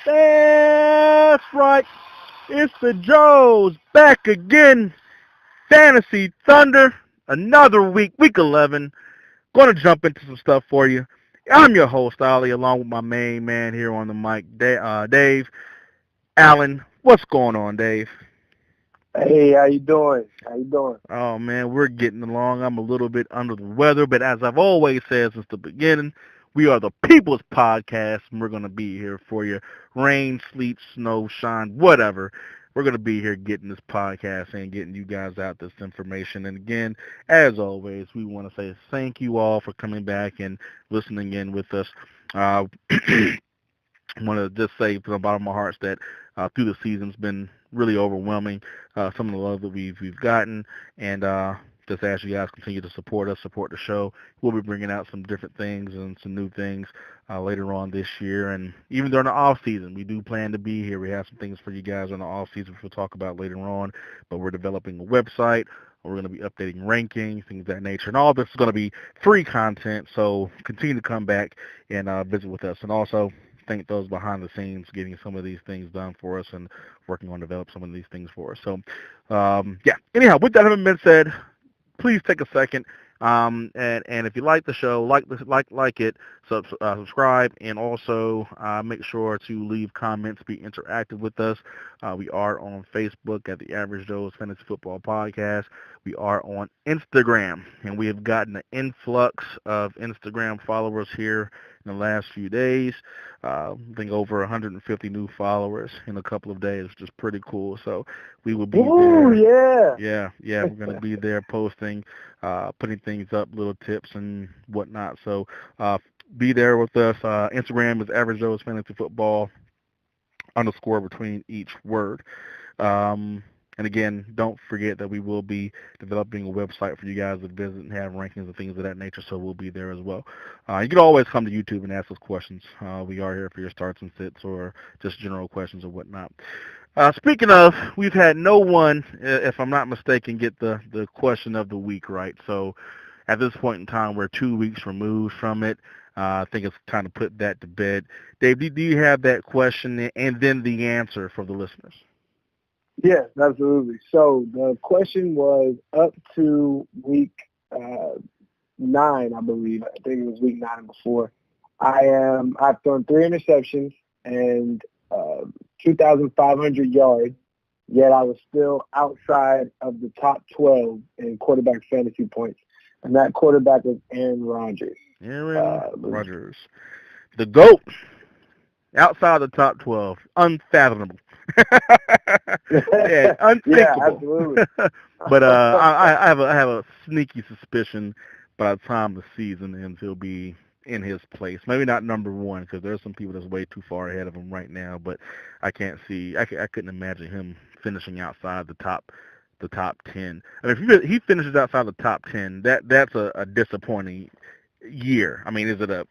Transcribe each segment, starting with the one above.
That's right. It's the Joes back again. Fantasy Thunder. Another week, week 11. Going to jump into some stuff for you. I'm your host, Ali, along with my main man here on the mic, Dave. Allen, what's going on, Dave? Hey, how you doing? How you doing? Oh, man, we're getting along. I'm a little bit under the weather, but as I've always said since the beginning, we are the People's Podcast, and we're going to be here for you. Rain, sleet, snow, shine, whatever. We're going to be here getting this podcast and getting you guys out this information. And again, as always, we want to say thank you all for coming back and listening in with us. I want to just say from the bottom of my heart that through the season's been really overwhelming. Some of the love that we've gotten, and just ask you guys continue to support us, support the show. We'll be bringing out some different things and some new things later on this year, and even during the off season, we do plan to be here. We have some things for you guys in the off season, which we'll talk about later on. But we're developing a website. We're going to be updating rankings, things of that nature, and all this is going to be free content. So continue to come back and visit with us, and also thank those behind the scenes getting some of these things done for us and working on develop some of these things for us. So, yeah. Anyhow, with that having been said, please take a second. And if you like the show, like it, subscribe, and also make sure to leave comments, be interactive with us. We are on Facebook at the Average Joe's Fantasy Football Podcast. We are on Instagram, and we have gotten an influx of Instagram followers here in the last few days. I think over 150 new followers in a couple of days, which is pretty cool. So we will be Ooh, there. yeah. Yeah, we're going to be there posting, putting things up, little tips and whatnot. So be there with us. Instagram is Average Joe's Fantasy Football _ between each word. And again, don't forget that we will be developing a website for you guys to visit and have rankings and things of that nature, so we'll be there as well. You can always come to YouTube and ask us questions. We are here for your starts and sits or just general questions or whatnot. Speaking of, we've had no one, if I'm not mistaken, get the question of the week right. So at this point in time, we're 2 weeks removed from it. I think it's time to put that to bed. Dave, do you have that question and then the answer for the listeners? Yes, absolutely. So the question was up to week 9, I believe. I think it was week 9 and before. I've thrown 3 interceptions and 2,500 yards, yet I was still outside of the top 12 in quarterback fantasy points. And that quarterback was Aaron Rodgers. Aaron Rodgers. The GOAT. Outside the top 12. Unfathomable. Yeah, unthinkable. Yeah, absolutely. But I have a sneaky suspicion by the time the season ends, he'll be in his place. Maybe not number 1 because there's some people that's way too far ahead of him right now. But I can't see. I couldn't imagine him finishing outside the top 10. I mean, if he finishes outside the top 10, that's a disappointing year. I mean, is it a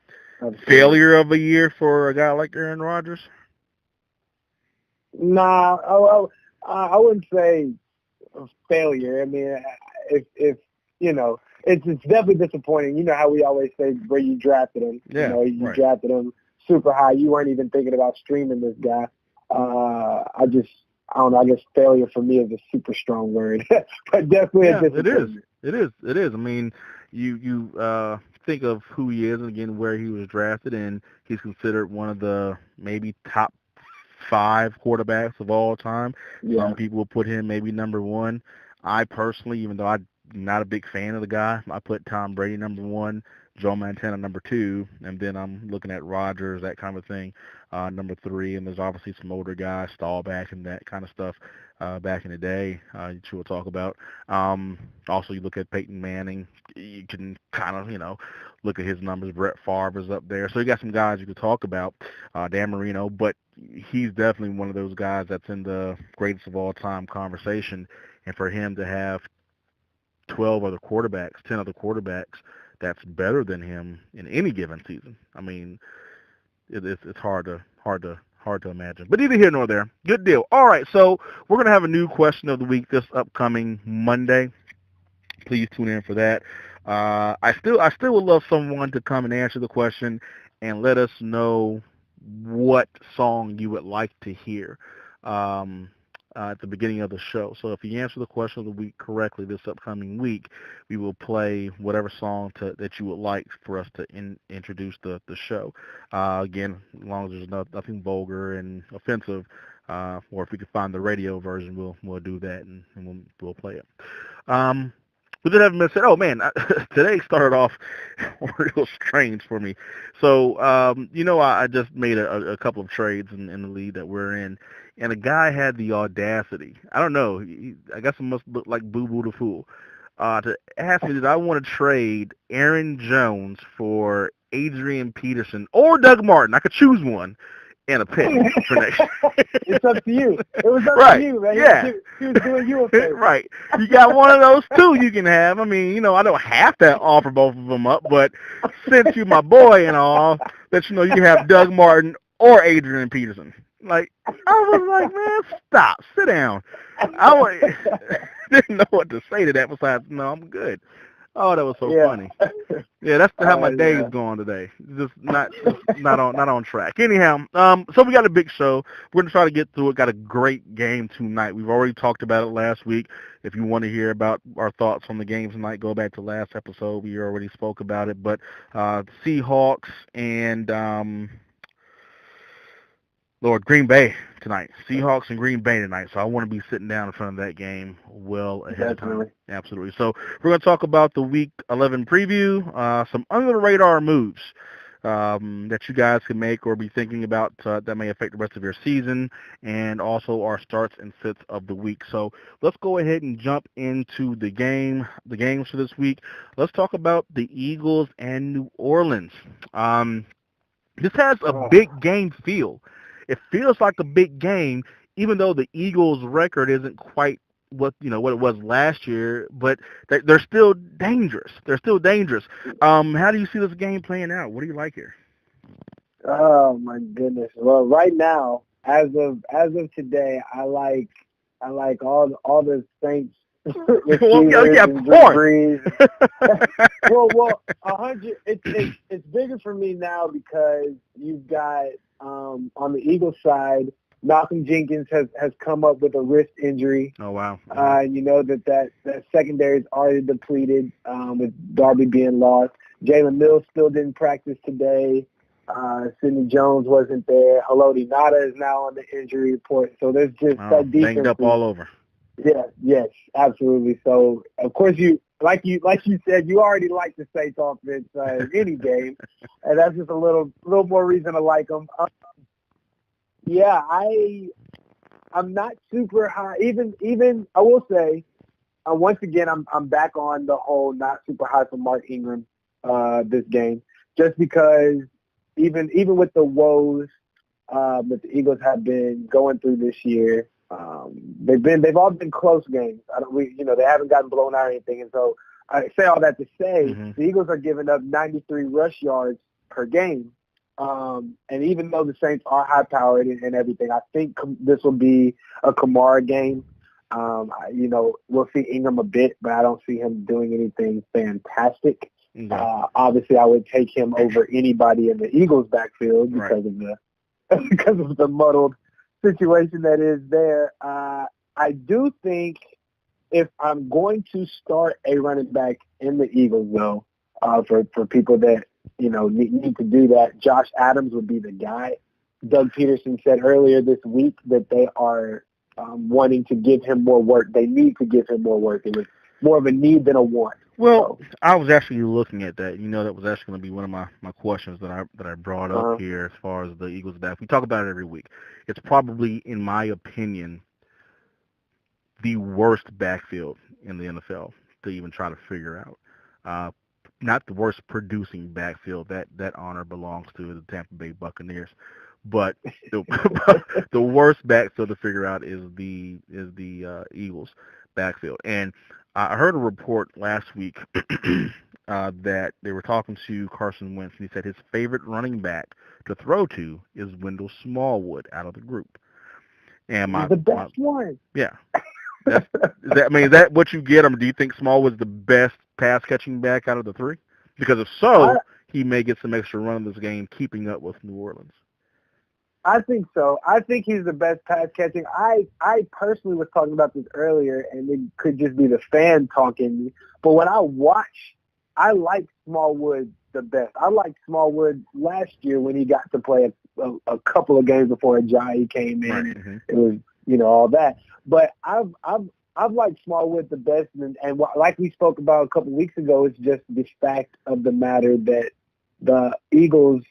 failure of a year for a guy like Aaron Rodgers? Nah, I wouldn't say a failure. I mean, if you know, it's definitely disappointing. You know how we always say where you drafted him. Yeah, you know, you right. drafted him super high. You weren't even thinking about streaming this guy. I don't know. I guess failure for me is a super strong word, but definitely a disappointment. It is. I mean, you think of who he is and again where he was drafted, and he's considered one of the maybe top 5 quarterbacks of all time. Yeah. Some people will put him maybe number 1. I personally, even though I'm not a big fan of the guy, I put Tom Brady number 1, Joe Montana number 2, and then I'm looking at Rodgers, that kind of thing, number 3. And there's obviously some older guys, Staubach and that kind of stuff back in the day, which we'll talk about. Also, you look at Peyton Manning, you can kind of, look at his numbers. Brett Favre is up there. So you got some guys you could talk about, Dan Marino, but he's definitely one of those guys that's in the greatest of all time conversation. And for him to have 12 other quarterbacks, 10 other quarterbacks that's better than him in any given season, I mean, it's hard to imagine. But neither here nor there. Good deal. All right, so we're going to have a new question of the week this upcoming Monday. Please tune in for that. I still would love someone to come and answer the question and let us know what song you would like to hear at the beginning of the show. So if you answer the question of the week correctly this upcoming week, we will play whatever song that you would like for us to introduce the show. Again, as long as there's nothing vulgar and offensive, or if we can find the radio version, we'll do that and we'll play it. We did have a message. Oh man, today started off real strange for me. So, I just made a couple of trades in the league that we're in, and a guy had the audacity. I don't know. I guess it must look like Boo Boo the Fool. To ask me did I want to trade Aaron Jones for Adrian Peterson or Doug Martin. I could choose one. And a pick for next year. It's up to you. It was up right. to you, man. Yeah. He was doing you a favor. Right. You got one of those two you can have. I mean, I don't have to offer both of them up, but since you're my boy and all, that you can have Doug Martin or Adrian Peterson. Like, I was like, man, stop. Sit down. Didn't know what to say to that besides, no, I'm good. Oh, that was so funny. Yeah, that's how my day's going today. Just not on track. Anyhow, so we got a big show. We're gonna try to get through it. Got a great game tonight. We've already talked about it last week. If you want to hear about our thoughts on the game tonight, go back to last episode. We already spoke about it. But Seahawks and Green Bay tonight. Seahawks and Green Bay tonight. So I want to be sitting down in front of that game well ahead of time. Absolutely. So we're going to talk about the Week 11 preview, some under-the-radar moves that you guys can make or be thinking about that may affect the rest of your season, and also our starts and sits of the week. So let's go ahead and jump into the games for this week. Let's talk about the Eagles and New Orleans. This has a big game feel. It feels like a big game, even though the Eagles' record isn't quite what it was last year, but they're still dangerous. How do you see this game playing out? What do you like here? Oh my goodness. Well, right now, as of today, I like all the Saints. Well, 100. It's bigger for me now because you've got on the Eagles side, Malcolm Jenkins has come up with a wrist injury. Oh wow! You know that secondary is already depleted with Darby being lost. Jalen Mills still didn't practice today. Sidney Jones wasn't there. Haloti Ngata is now on the injury report. So there's just that defense banged up all over. Yeah, yes, absolutely. So of course you said, you already like the Saints offense any game, and that's just a little more reason to like them. Yeah, I'm not super high. Even I will say, once again, I'm back on the whole not super high for Mark Ingram this game, just because even with the woes that the Eagles have been going through this year. They've all been close games. They haven't gotten blown out or anything. And so I say all that to say the Eagles are giving up 93 rush yards per game. And even though the Saints are high-powered and everything, I think this will be a Kamara game. We'll see Ingram a bit, but I don't see him doing anything fantastic. Obviously, I would take him over anybody in the Eagles' backfield because of the muddled situation that is there. I do think if I'm going to start a running back in the Eagles, though, for people that need to do that, Josh Adams would be the guy. Doug Peterson said earlier this week that they are wanting to give him more work. They need to give him more work. It was more of a need than a want. Well, I was actually looking at that. That was actually going to be one of my questions that I brought up here as far as the Eagles back. We talk about it every week. It's probably, in my opinion, the worst backfield in the NFL to even try to figure out. Not the worst producing backfield. That honor belongs to the Tampa Bay Buccaneers. But the worst backfield to figure out is the Eagles backfield. And I heard a report last week that they were talking to Carson Wentz, and he said his favorite running back to throw to is Wendell Smallwood out of the group. And the best one. Yeah. Is that what you get? Do you think Smallwood's the best pass-catching back out of the three? Because if so, he may get some extra run in this game keeping up with New Orleans. I think so. I think he's the best pass catching. I personally was talking about this earlier, and it could just be the fan talking. But when I watch, I like Smallwood the best. I liked Smallwood last year when he got to play a couple of games before Ajayi came in. Right. Mm-hmm. It was, all that. But I've liked Smallwood the best, and like we spoke about a couple of weeks ago, it's just the fact of the matter that the Eagles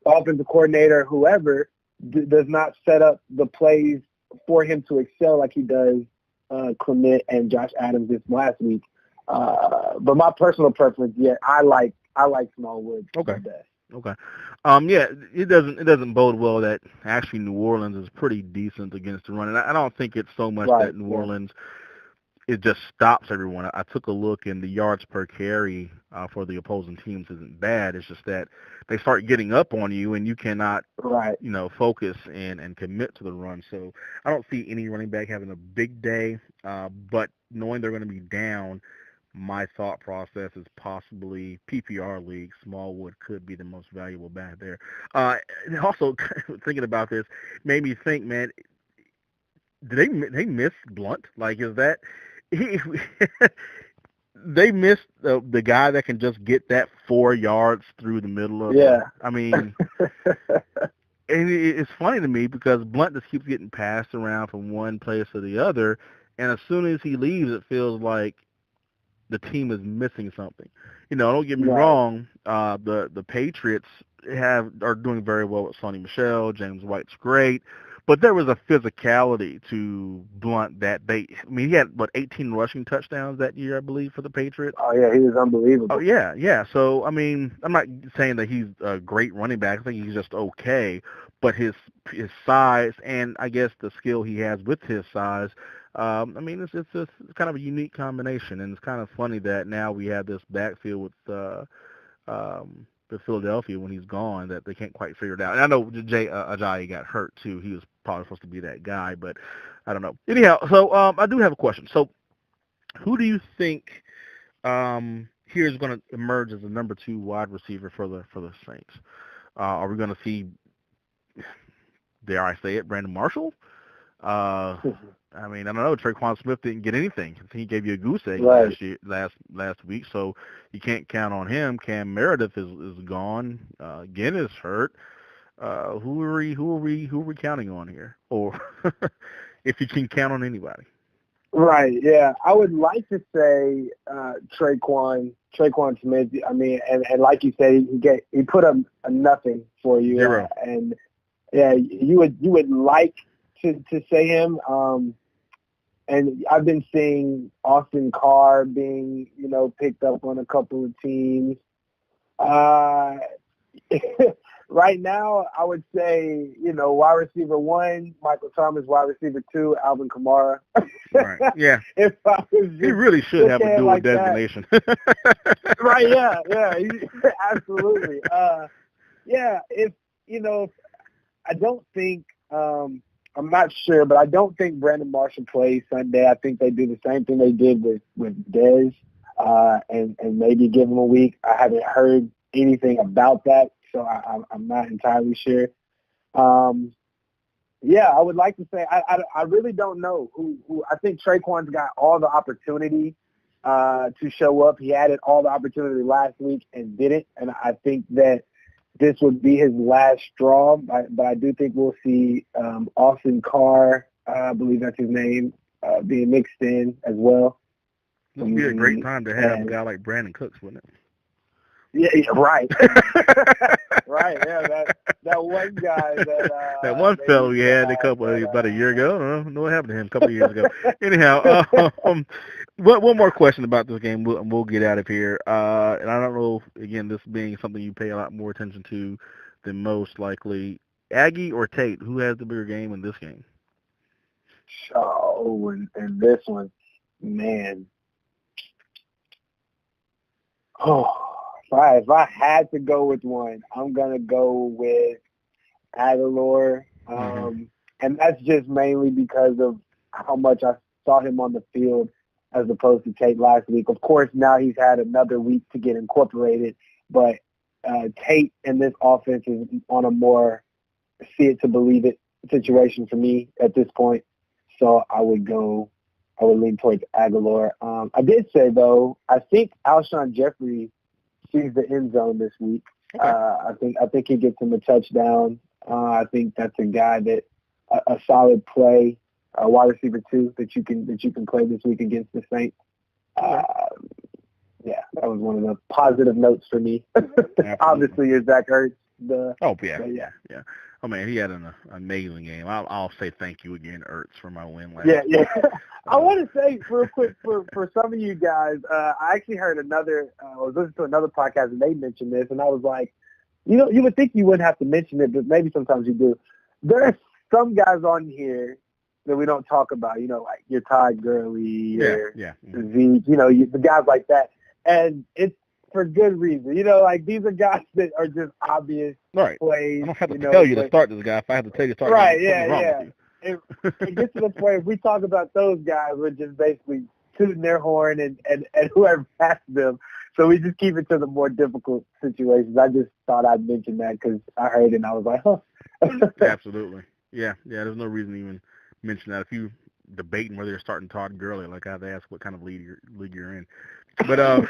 offensive coordinator, whoever, does not set up the plays for him to excel like he does Clement and Josh Adams this last week. But my personal preference, I like Smallwood the best. Okay. Yeah, it doesn't bode well that actually New Orleans is pretty decent against the run, and I don't think it's so much that New Orleans it just stops everyone. I took a look, and the yards per carry for the opposing teams isn't bad. It's just that they start getting up on you, and you cannot, focus and commit to the run. So I don't see any running back having a big day, but knowing they're going to be down, my thought process is possibly PPR league, Smallwood could be the most valuable back there. And also, thinking about this made me think, man, did they miss Blunt? Like, is that they missed the guy that can just get that 4 yards through the middle of I mean, and it's funny to me because Blunt just keeps getting passed around from one place to the other, and as soon as he leaves, it feels like the team is missing something. Don't get me wrong. The Patriots are doing very well with Sonny Michel. James White's great. But there was a physicality to Blunt that he had, 18 rushing touchdowns that year, I believe, for the Patriots. Oh, yeah, he was unbelievable. Oh, yeah. So, I mean, I'm not saying that he's a great running back. I think he's just okay. But his size and, I guess, the skill he has with his size, I mean, it's kind of a unique combination. And it's kind of funny that now we have this backfield with Philadelphia when he's gone that they can't quite figure it out. And I know Ajayi got hurt too. He was probably supposed to be that guy, but I don't know. Anyhow, so I do have a question. So who do you think here is going to emerge as the number 2 wide receiver for the Saints? Are we going to see, dare I say it, Brandon Marshall? I mean, I don't know. Tre'Quan Smith didn't get anything. I think he gave you a goose egg last week, so you can't count on him. Cam Meredith is gone. Again, is hurt. Who are we counting on here? Or if you can count on anybody. Right. Yeah, I would like to say Tre'Quan Smith. I mean, and like you said, he put up a nothing for you. 0. And yeah, you would like to say him. And I've been seeing Austin Carr being, picked up on a couple of teams. Right now, I would say, wide receiver 1, Michael Thomas, wide receiver 2, Alvin Kamara. Right. Yeah. If I was he really should have a dual designation. Right. Yeah. Absolutely. If I don't think. I'm not sure, but I don't think Brandon Marshall plays Sunday. I think they do the same thing they did with Dez, and maybe give him a week. I haven't heard anything about that, so I'm not entirely sure. I would like to say I really don't know who. I think Tre'Quan's got all the opportunity to show up. He had all the opportunity last week and didn't, and I think that this would be his last straw, but I do think we'll see Austin Carr, I believe that's his name, being mixed in as well. It would be a great time to have a guy like Brandon Cooks, wouldn't it? Yeah, right. Right, yeah, that one guy that one fellow we had about a year ago. I don't know what happened to him a couple of years ago. Anyhow, one more question about this game, we'll get out of here. And I don't know, again, this being something you pay a lot more attention to than most likely, Aggie or Tate, who has the bigger game in this game? Oh, and this one, man. Oh. If I had to go with one, I'm going to go with Aguilar. And that's just mainly because of how much I saw him on the field as opposed to Tate last week. Of course, now he's had another week to get incorporated, but Tate in this offense is on a more see it to believe it situation for me at this point. So I would lean towards Aguilar. I did say, though, I think Alshon Jeffrey sees the end zone this week. Okay. I think he gets him a touchdown. I think that's a guy that a solid play, wide receiver 2 that you can play this week against the Saints. Yeah, that was one of the positive notes for me. Obviously, you're Zach Ertz. Yeah. Oh man, he had an amazing game. I'll say thank you again, Ertz, for my win last. Yeah. I want to say real quick for some of you guys, I actually heard I was listening to another podcast and they mentioned this, and I was like, you would think you wouldn't have to mention it, but maybe sometimes you do. There are some guys on here that we don't talk about, like your Todd Gurley or Zeke, the guys like that, and it's for good reason. Like these are guys that are just obvious plays. I don't have to tell you to start this guy. If I have to tell you to start, right? Yeah. It gets to the point if we talk about those guys, we're just basically tooting their horn and whoever has them. So we just keep it to the more difficult situations. I just thought I'd mention that because I heard it and I was like, huh. Absolutely. Yeah. There's no reason to even mention that. If you debating whether you're starting Todd Gurley, like I have to ask what kind of league you're in. But let's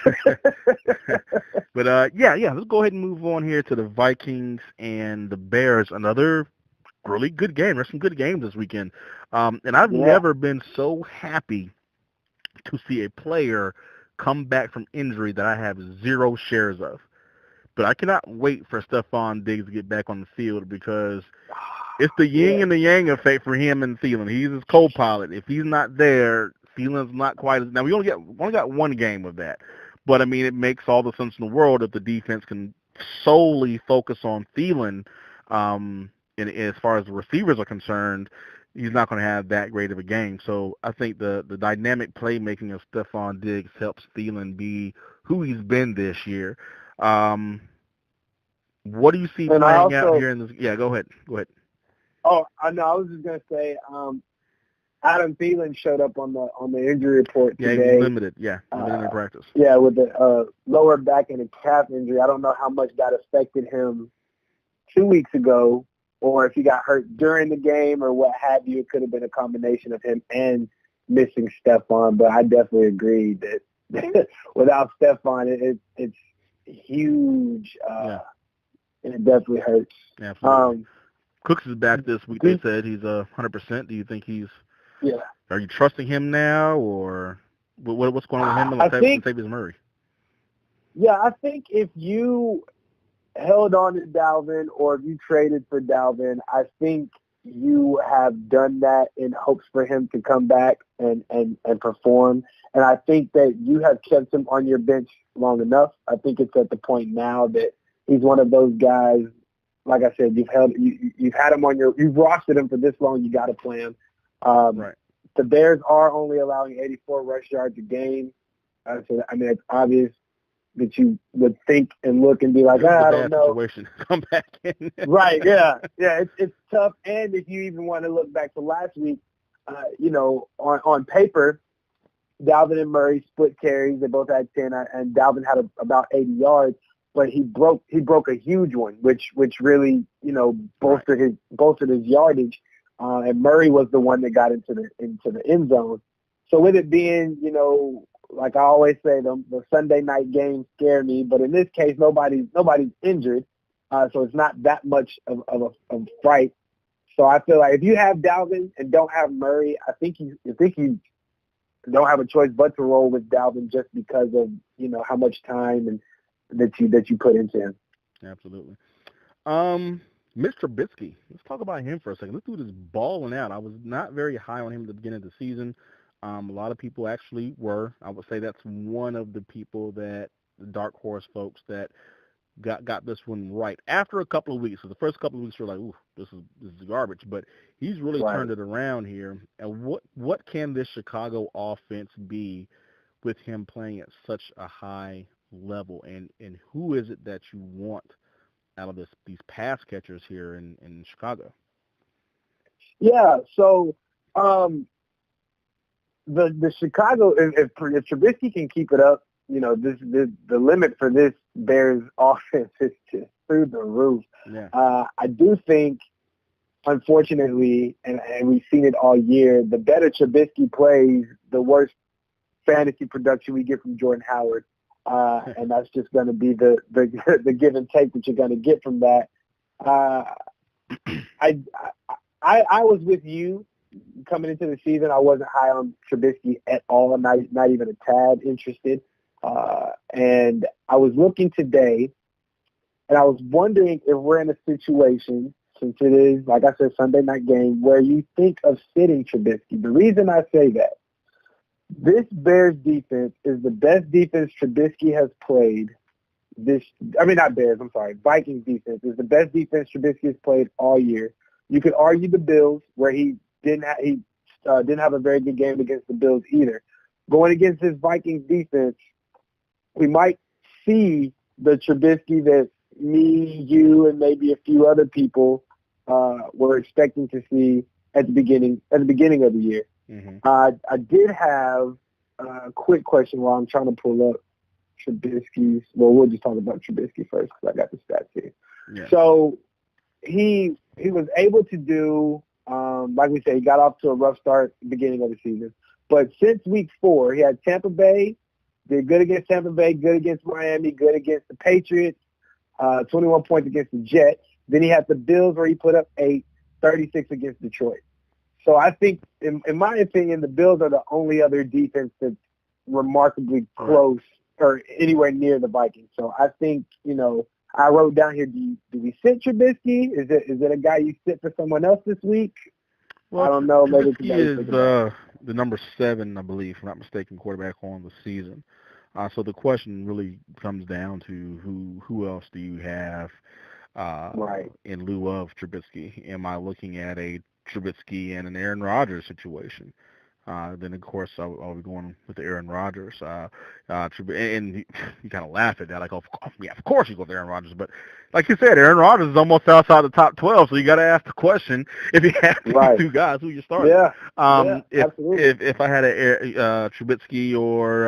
go ahead and move on here to the Vikings and the Bears. Another really good game. There's some good games this weekend. And I've never been so happy to see a player come back from injury that I have 0 shares of. But I cannot wait for Stephon Diggs to get back on the field because it's the yin and the yang effect for him and Thielen. He's his co-pilot. If he's not there, Thielen's not quite as... Now, we only got one game of that. But, I mean, it makes all the sense in the world if the defense can solely focus on Thielen. And as far as the receivers are concerned, he's not going to have that great of a game. So I think the dynamic playmaking of Stephon Diggs helps Thielen be who he's been this year. What do you see playing out here in this? Yeah, go ahead. Oh, I know. I was just going to say, Adam Thielen showed up on the injury report today. Yeah, he was limited. Yeah, limited in practice. Yeah, with the lower back and a calf injury. I don't know how much that affected him 2 weeks ago, or if he got hurt during the game or what have you. It could have been a combination of him and missing Stephon. But I definitely agree that without Stephon, it's huge. And it definitely hurts. Absolutely. Cooks is back this week. They said he's 100%. Do you think he's? Yeah. Are you trusting him now, or what's going on with him and Latavius Murray? Yeah, I think if you held on to Dalvin or if you traded for Dalvin, I think you have done that in hopes for him to come back and perform. And I think that you have kept him on your bench long enough. I think it's at the point now that he's one of those guys. Like I said, you've had him you've rostered him for this long. You got to play him. Right. The Bears are only allowing 84 rush yards a game. So I mean, it's obvious that you would think and look and be like, I don't know. Situation. Come back in. Right. Yeah. It's tough. And if you even want to look back to last week, on paper, Dalvin and Murray split carries. They both had 10, and Dalvin had about 80 yards. But he broke a huge one, which really bolstered his yardage. And Murray was the one that got into the end zone. So with it being, like I always say, the Sunday night games scare me. But in this case, nobody's injured, so it's not that much of a fright. So I feel like if you have Dalvin and don't have Murray, I think you don't have a choice but to roll with Dalvin just because of how much time and that you put into him. Absolutely. Mitch Trubisky. Let's talk about him for a second. This dude is balling out. I was not very high on him at the beginning of the season. A lot of people actually were. I would say that's one of the people that the dark horse folks that got this one right after a couple of weeks. So the first couple of weeks were like, ooh, this is garbage. But he's really turned it around here. And what can this Chicago offense be with him playing at such a high level, and who is it that you want out of these pass catchers here in Chicago? Yeah, so the Chicago, if Trubisky can keep it up, the limit for this Bears offense is just through the roof. Yeah. I do think unfortunately, and we've seen it all year, the better Trubisky plays, the worse fantasy production we get from Jordan Howard. And that's just going to be the give and take that you're going to get from that. Uh, I was with you coming into the season. I wasn't high on Trubisky at all, not even a tad interested. And I was looking today, and I was wondering if we're in a situation, since it is, like I said, Sunday night game, where you think of sitting Trubisky. The reason I say that, this Bears defense is the best defense Trubisky has played not Bears, I'm sorry, Vikings defense is the best defense Trubisky has played all year. You could argue the Bills, where he didn't have a very good game against the Bills either. Going against this Vikings defense, we might see the Trubisky that me, you, and maybe a few other people were expecting to see at the beginning of the year. Mm-hmm. I did have a quick question while I'm trying to pull up Trubisky's. Well, we'll just talk about Trubisky first because I got the stats here. Yeah. So he was able to do, like we said, he got off to a rough start at the beginning of the season. But since week 4, he had Tampa Bay, did good against Tampa Bay, good against Miami, good against the Patriots, 21 points against the Jets. Then he had the Bills where he put up 8, 36 against Detroit. So I think, in my opinion, the Bills are the only other defense that's remarkably close or anywhere near the Vikings. So I think, I wrote down here, do we sit Trubisky? Is it a guy you sit for someone else this week? Well, I don't know. Maybe Trubisky is the number 7, I believe, if I'm not mistaken, quarterback on the season. So the question really comes down to who else do you have in lieu of Trubisky? Am I looking at a Trubisky and an Aaron Rodgers situation? Then of course I'll be going with Aaron Rodgers. And you kind of laugh at that, like, of course you go with Aaron Rodgers. But like you said, Aaron Rodgers is almost outside the top 12, so you got to ask the question: if you have these two guys, who you starting? Yeah. Absolutely. If I had a Trubisky or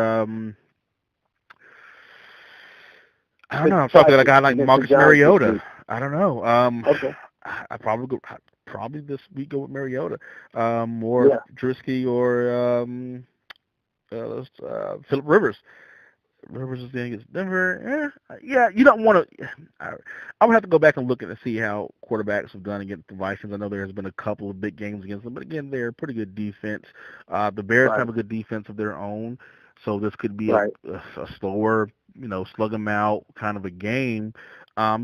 I don't know, I'm talking like a guy like Marcus Mariota. I don't know. Okay. I probably this week go with Mariota, or Trubisky or Philip Rivers. Rivers is going against Denver. You don't want to. I would have to go back and look and see how quarterbacks have done against the Vikings. I know there has been a couple of big games against them, but again, they're a pretty good defense. The Bears have a good defense of their own, so this could be a slower, slug them out kind of a game. I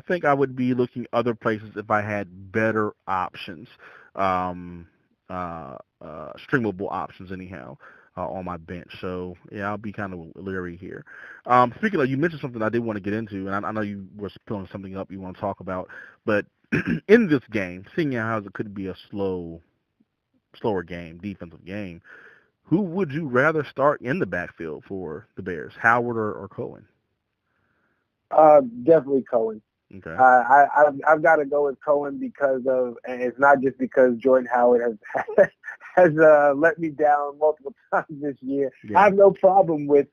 think I would be looking other places if I had better options, streamable options anyhow, on my bench. So, I'll be kind of leery here. Speaking of, you mentioned something I did want to get into, and I know you were pulling something up you want to talk about, but in this game, seeing how it could be a slower game, defensive game, who would you rather start in the backfield for the Bears, Howard or Cohen? Definitely Cohen. Okay. I've got to go with Cohen because of, and it's not just because Jordan Howard has let me down multiple times this year. Yeah. I have no problem with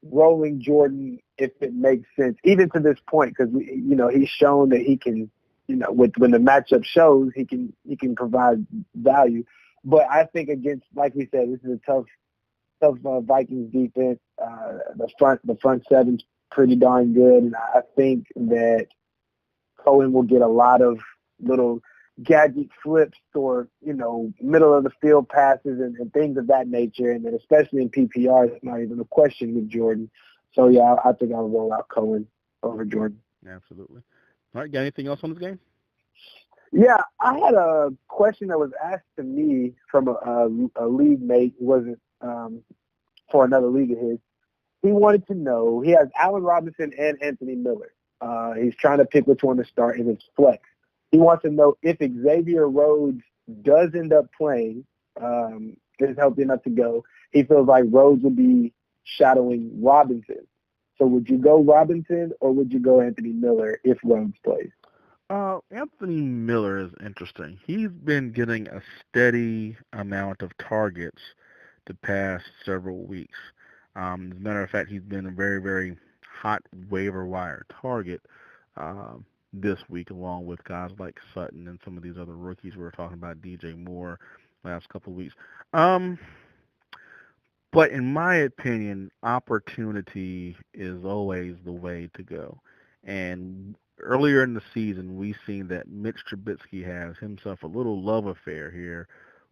rolling Jordan if it makes sense, even to this point, because he's shown that he can, when the matchup shows, he can provide value. But I think against, like we said, this is a tough Vikings defense. The front seven's pretty darn good, and I think that Cohen will get a lot of little gadget flips or, middle of the field passes and things of that nature, and then especially in PPR, it's not even a question with Jordan. So, I think I'll roll out Cohen over Jordan. Absolutely. All right, got anything else on this game? Yeah, I had a question that was asked to me from a league mate who wasn't for another league of his. He wanted to know, he has Allen Robinson and Anthony Miller. He's trying to pick which one to start in his flex. He wants to know if Xavier Rhodes does end up playing, is healthy enough to go. He feels like Rhodes would be shadowing Robinson. So would you go Robinson or would you go Anthony Miller if Rhodes plays? Anthony Miller is interesting. He's been getting a steady amount of targets the past several weeks. As a matter of fact, he's been a very, very hot waiver wire target. this week, along with guys like Sutton and some of these other rookies we were talking about, DJ Moore last couple of weeks. Um, but in my opinion, opportunity is always the way to go. And earlier in the season, we seen that Mitch Trubisky has himself a little love affair here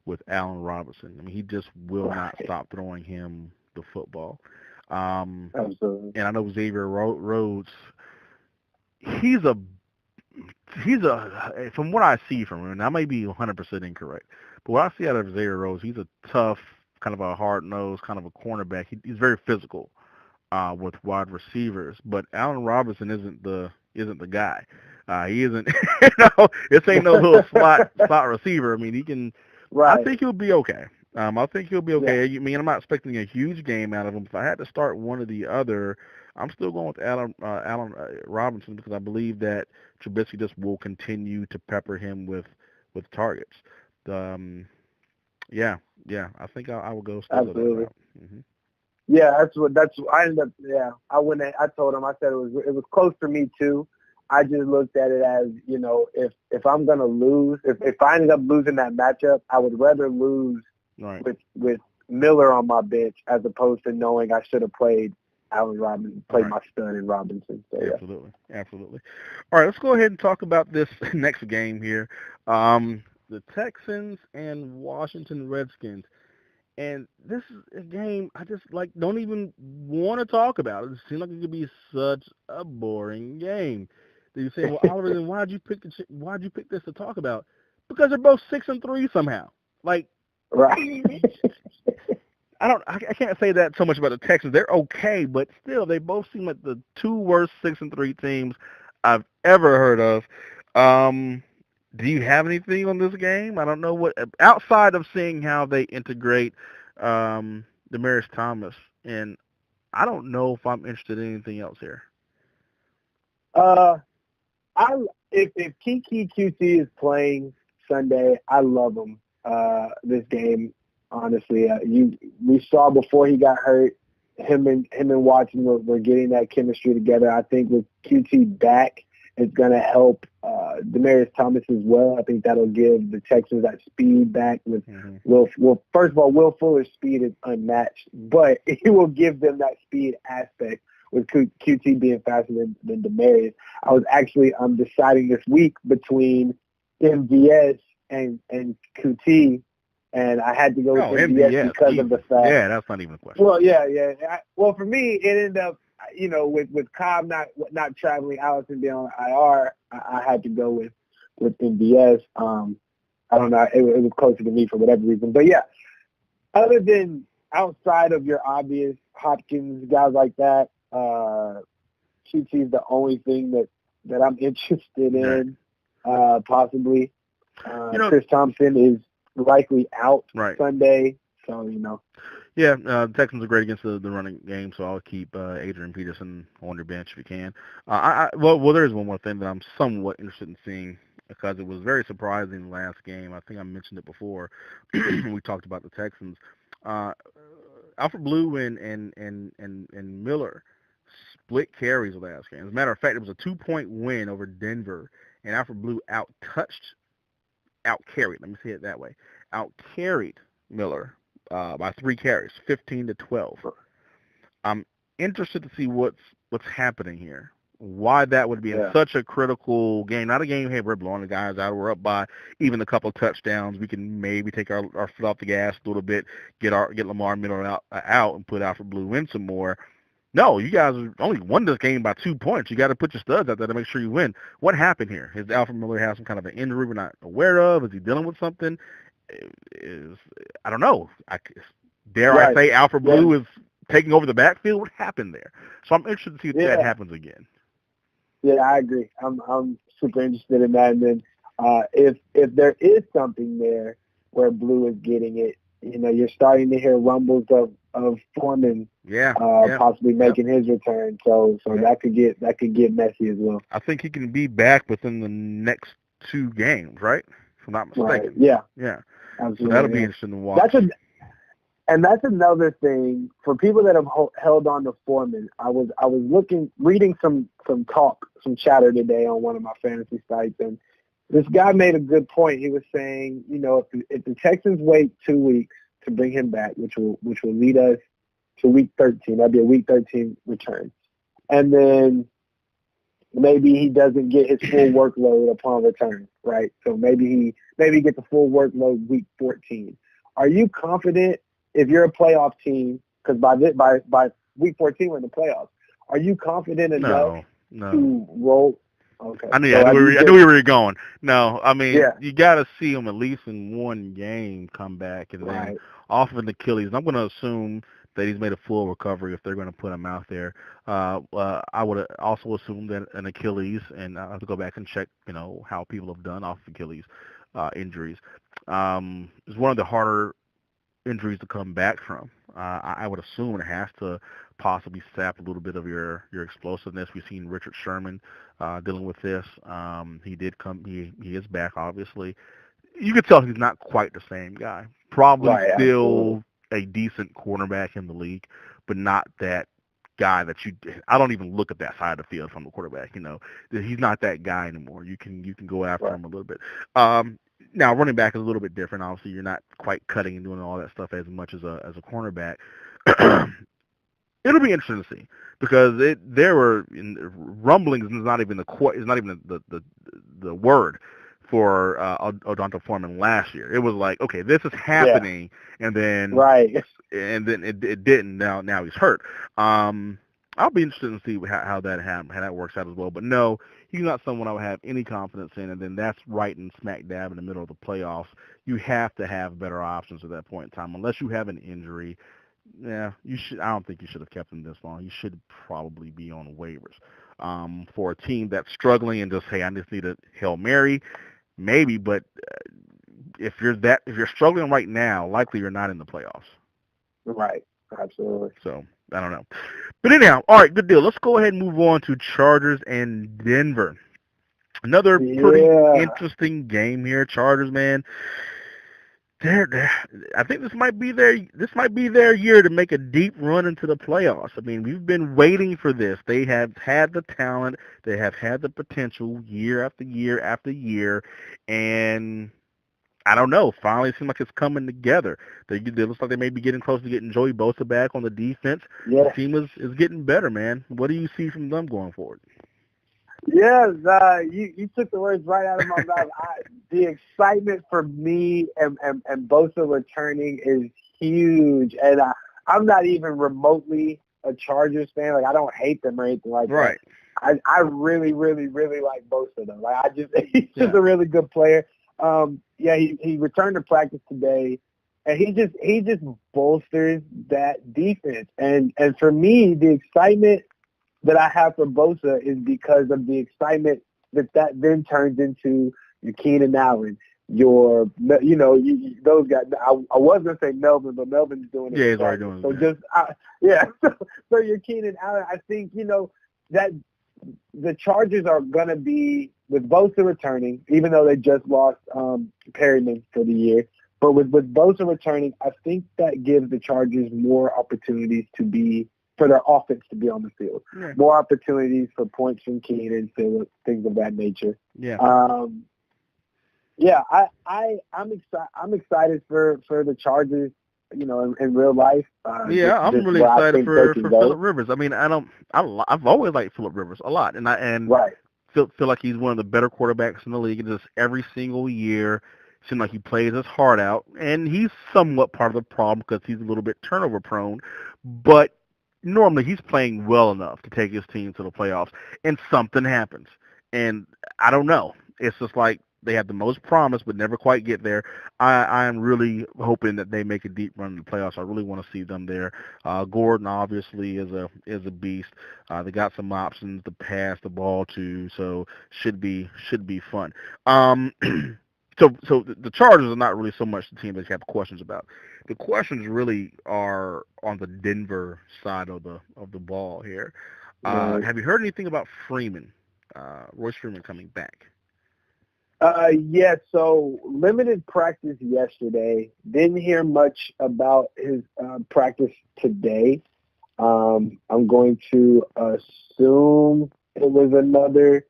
with Allen Robinson. I mean, he just will not stop throwing him the football. Absolutely. And I know Xavier Rhodes, he's a from what I see from him, and I may be 100% incorrect, but what I see out of Xavier Rhodes, he's a tough, kind of a hard-nosed, kind of a cornerback. He's very physical with wide receivers, but Allen Robinson isn't the guy. He isn't, this ain't no little slot receiver. I mean, he can. Right. I think he'll be okay. I think he'll be okay. Yeah. I mean, I'm not expecting a huge game out of him. If I had to start one or the other, I'm still going with Allen Robinson because I believe that Trubisky just will continue to pepper him with targets. Yeah, I think I will go still with that route. Mm-hmm. Yeah, that's I ended up. Yeah, I told him. I said it was close for me too. I just looked at it as, if I'm gonna lose, if I ended up losing that matchup, I would rather lose with Miller on my bench as opposed to knowing I should have played Allen Robinson, my stud in Robinson. So, Absolutely. All right, let's go ahead and talk about this next game here. The Texans and Washington Redskins. And this is a game I just don't even want to talk about. It seems like it could be such a boring game. You say, well, Oliver, then why'd you pick this to talk about? Because they're both 6-3 somehow. Right. I can't say that so much about the Texans. They're okay, but still, they both seem like the two worst 6-3 teams I've ever heard of. Do you have anything on this game? I don't know what outside of seeing how they integrate Demaryius Thomas, and I don't know if I'm interested in anything else here. If Keke QT is playing Sunday, I love him. This game, honestly, we saw before he got hurt, him and Watson were getting that chemistry together. I think with QT back, it's going to help Demaryius Thomas as well. I think that'll give the Texans that speed back with Will. First of all, Will Fuller's speed is unmatched, but it will give them that speed aspect with QT being faster than Demaryius. I'm deciding this week between MVS and QT, and I had to go with MVS because of the fact. Yeah, that's not even a question. Well, yeah. Well, for me, it ended up, with Cobb not traveling, Allison being on IR, I had to go with MVS. I don't know. It was closer to me for whatever reason. But, yeah, other than outside of your obvious Hopkins, guys like that, QT is the only thing that I'm interested in, possibly. Chris Thompson is likely out Sunday, so, Yeah, the Texans are great against the running game, so I'll keep Adrian Peterson on your bench if you can. Well, there's one more thing that I'm somewhat interested in seeing because it was very surprising last game. I think I mentioned it before. We talked about the Texans. Alfred Blue and Miller split carries last game. As a matter of fact, it was a 2-point win over Denver, and Alfred Blue out-carried. Let me say it that way. Out-carried Miller by 3 carries, 15-12. I'm interested to see what's happening here. Why that would be in such a critical game. Not a game, hey, we're blowing the guys out. We're up by even a couple of touchdowns. We can maybe take our foot off the gas a little bit, get Lamar Miller out and put Alfred Blue in some more. No, you guys only won this game by 2 points. You got to put your studs out there to make sure you win. What happened here? Does Alfred Miller have some kind of an injury we're not aware of? Is he dealing with something? I don't know. I say Alfred Blue is taking over the backfield? What happened there? So I'm interested to see if that happens again. Yeah, I agree. I'm super interested in that. And then if there is something there where Blue is getting it, you're starting to hear rumbles of Foreman possibly making his return. So that could get messy as well. I think he can be back within the next 2 games, right? If I'm not mistaken. Right. Yeah. Yeah. Absolutely. So that'll be interesting to watch. And that's another thing for people that have held on to Foreman. I was reading some chatter today on one of my fantasy sites, and this guy made a good point. He was saying, if the Texans wait 2 weeks to bring him back, which will lead us to week 13, that'd be a week 13 return, and then maybe he doesn't get his full workload upon return, right? So maybe he gets a full workload week 14. Are you confident if you're a playoff team? Because by week 14 we're in the playoffs. Are you confident enough to roll? Okay. I knew where you were going. No, I mean you got to see him at least in one game come back and then off of an Achilles. And I'm going to assume that he's made a full recovery if they're going to put him out there. I would also assume that an Achilles, and I have to go back and check, how people have done off of Achilles injuries. Is one of the harder injuries to come back from. I would assume it has to possibly sap a little bit of your explosiveness. We've seen Richard Sherman dealing with this. He did come. He is back, obviously. You could tell he's not quite the same guy. Probably still a decent cornerback in the league, but not that guy that I don't even look at that side of the field from the quarterback. He's not that guy anymore. You can go after him a little bit. Now, running back is a little bit different. Obviously, you're not quite cutting and doing all that stuff as much as a cornerback. It'll be interesting to see because there were rumblings. Is not even the word for Odonta Foreman last year. It was like, okay, this is happening, and then and then it didn't. Now he's hurt. I'll be interested to see how that works out as well. But no, he's not someone I would have any confidence in. And then that's right in smack dab in the middle of the playoffs. You have to have better options at that point in time, unless you have an injury. Yeah, you should. I don't think you should have kept him this long. You should probably be on waivers. For a team that's struggling and just, hey, I just need a Hail Mary, maybe. But if you're struggling right now, likely you're not in the playoffs. Right. Absolutely. So I don't know. But anyhow, all right, good deal. Let's go ahead and move on to Chargers and Denver. Another pretty interesting game here. Chargers, man. I think this might be their year to make a deep run into the playoffs. I mean, we've been waiting for this. They have had the talent, they have had the potential year after year after year, and I don't know. Finally, it seems like it's coming together. It looks like they may be getting close to getting Joey Bosa back on the defense. Yeah. The team is getting better, man. What do you see from them going forward? Yes, you took the words right out of my mouth. The excitement for me and Bosa returning is huge, and I'm not even remotely a Chargers fan. Like, I don't hate them or anything like that. I really, really, really like Bosa though. Like, he's just a really good player. He returned to practice today, and he just bolsters that defense. And for me, the excitement that I have for Bosa is because of the excitement that then turns into your Keenan Allen, those guys. I was gonna say Melvin, but Melvin's doing it. Yeah, he's already doing it. So so your Keenan Allen. I think that the Chargers are gonna be, with Bosa returning, even though they just lost Perryman for the year. But with Bosa returning, I think that gives the Chargers more opportunities for their offense to be on the field. Yeah. More opportunities for points from Keenan, Phillips, things of that nature. Yeah. I'm excited for the Chargers, in real life. I'm really excited for Phillip Rivers. I mean, I've always liked Phillip Rivers a lot, and feel like he's one of the better quarterbacks in the league. And just every single year, seems like he plays his heart out, and he's somewhat part of the problem because he's a little bit turnover prone, but normally he's playing well enough to take his team to the playoffs, and something happens. And I don't know. It's just like they have the most promise but never quite get there. I am really hoping that they make a deep run in the playoffs. I really want to see them there. Gordon obviously is a beast. They got some options to pass the ball to, so should be fun. So the Chargers are not really so much the team that you have questions about. The questions really are on the Denver side of the ball here. Have you heard anything about Freeman, Royce Freeman coming back? Yeah, so limited practice yesterday. Didn't hear much about his practice today. I'm going to assume it was another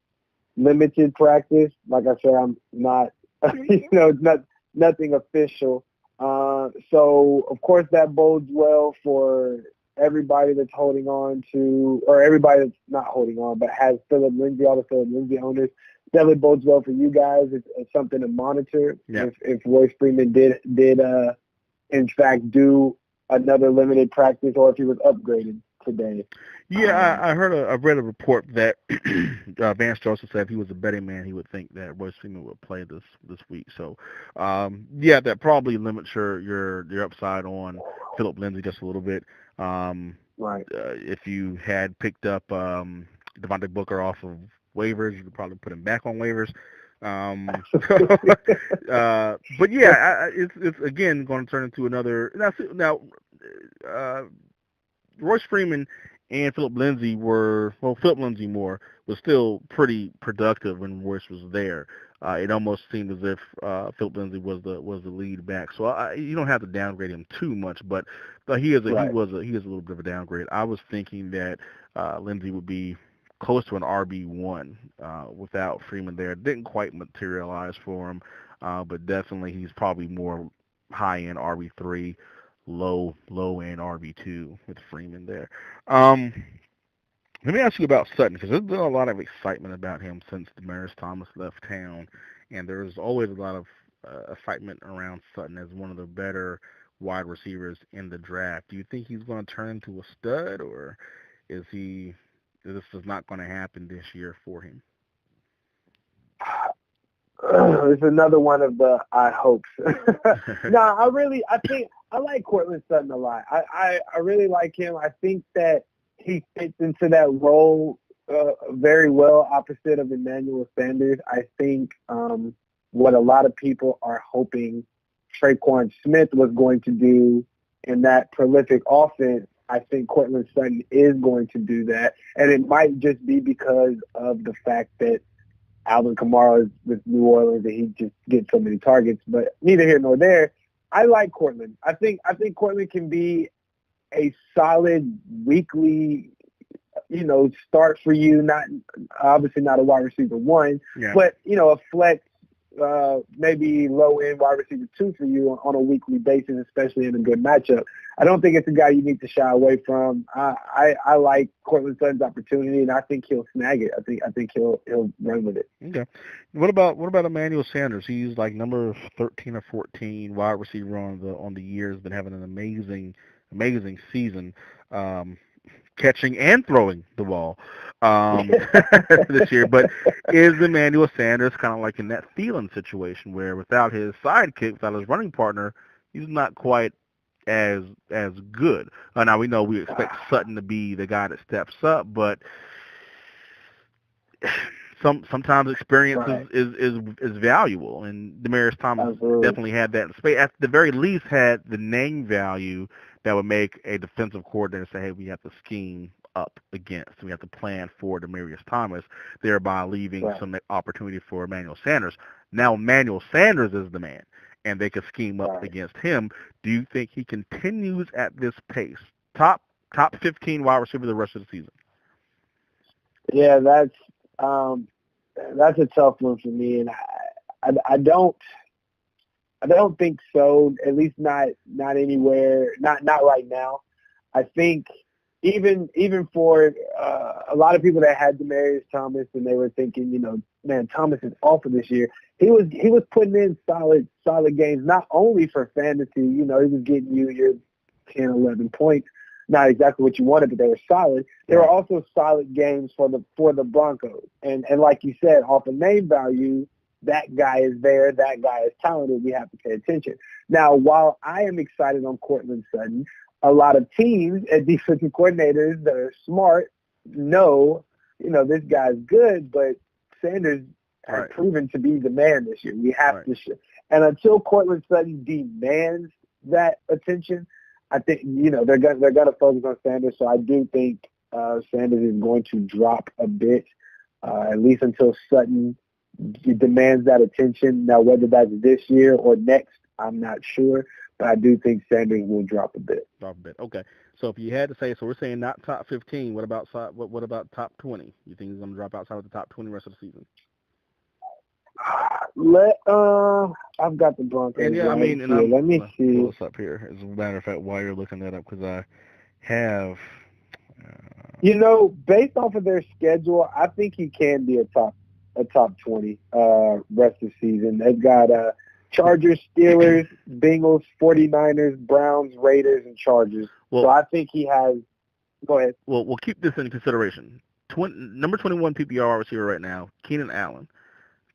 limited practice. Like I said, I'm not, it's not nothing official. So of course that bodes well for everybody that's holding on to, or everybody that's not holding on, but has Phillip Lindsay, all the Phillip Lindsay owners. Definitely bodes well for you guys. It's something to monitor. Yeah. If Royce Freeman did in fact do another limited practice, or if he was upgraded today. Yeah, I read a report that Vance Joseph said if he was a betting man, he would think that Royce Freeman would play this week. So, yeah, that probably limits your upside on Phillip Lindsay just a little bit. Right. If you had picked up Devontae Booker off of waivers, you could probably put him back on waivers. But yeah, it's again going to turn into another. Now, Royce Freeman and Phillip Lindsay Phillip Lindsay more was still pretty productive when Royce was there. It almost seemed as if Phillip Lindsay was the lead back. So you don't have to downgrade him too much, but he is a little bit of a downgrade. I was thinking that Lindsay would be close to an RB1 without Freeman there. Didn't quite materialize for him, but definitely he's probably more high-end RB3. Low end RB2 with Freeman there. Let me ask you about Sutton, because there's been a lot of excitement about him since Demaryius Thomas left town, and there's always a lot of excitement around Sutton as one of the better wide receivers in the draft. Do you think he's going to turn into a stud, or is this is not going to happen this year for him? It's another one of the I hopes. No, I think I like Courtland Sutton a lot. I really like him. I think that he fits into that role very well, opposite of Emmanuel Sanders. I think what a lot of people are hoping Tre'Quan Smith was going to do in that prolific offense, I think Courtland Sutton is going to do that. And it might just be because of the fact that Alvin Kamara is with New Orleans and he just gets so many targets. But neither here nor there. I like Courtland. I think Courtland can be a solid weekly, start for you. Not obviously not a wide receiver 1, but a flex, maybe low end wide receiver 2 for you on a weekly basis, especially in a good matchup. I don't think it's a guy you need to shy away from. I like Courtland Sutton's opportunity, and I think he'll snag it. I think he'll run with it. Okay. What about Emmanuel Sanders? He's like number 13 or 14 wide receiver on the year. Has been having an amazing season, catching and throwing the ball this year. But is Emmanuel Sanders kind of like in that Thielen situation where without his sidekick, without his running partner, he's not quite as good? Now we know we expect Sutton to be the guy that steps up, but sometimes experience is valuable, and Demaryius Thomas definitely had that in space. At the very least, had the name value that would make a defensive coordinator say, hey, we have to scheme up against. We have to plan for Demaryius Thomas, thereby leaving some opportunity for Emmanuel Sanders. Now Emmanuel Sanders is the man, and they could scheme up against him. Do you think he continues at this pace? Top 15 wide receiver the rest of the season? Yeah, that's a tough one for me, and I don't think so. At least not anywhere. Not right now. I think even for a lot of people that had Demaryius Thomas and they were thinking, man, Thomas is awful this year. He was putting in solid games, not only for fantasy. He was getting you your 10, 11 points. Not exactly what you wanted, but they were solid. They were also solid games for the Broncos. And like you said, off of name value, that guy is there. That guy is talented. We have to pay attention. Now, while I am excited on Courtland Sutton, a lot of teams and defensive coordinators that are smart know, this guy's good, but Sanders has proven to be the man this year. We have to show. And until Courtland Sutton demands that attention, I think, they're going to focus on Sanders. So I do think Sanders is going to drop a bit, at least until Sutton demands that attention. Now, whether that's this year or next, I'm not sure, but I do think Sanders will drop a bit. Drop a bit. Okay. So if you had to say, so we're saying not top 15. What about what about top 20? You think he's going to drop outside of the top 20 rest of the season? I've got the Broncos. And yeah, right I mean, here. Let me see. Pull this up here. As a matter of fact, while you're looking that up, because I have. Based off of their schedule, I think he can be a top 20 rest of the season. They've got Chargers, Steelers, Bengals, 49ers, Browns, Raiders, and Chargers. Well, so I think he has. Go ahead. Well, we'll keep this in consideration. Number 21 PPR receiver right now, Keenan Allen.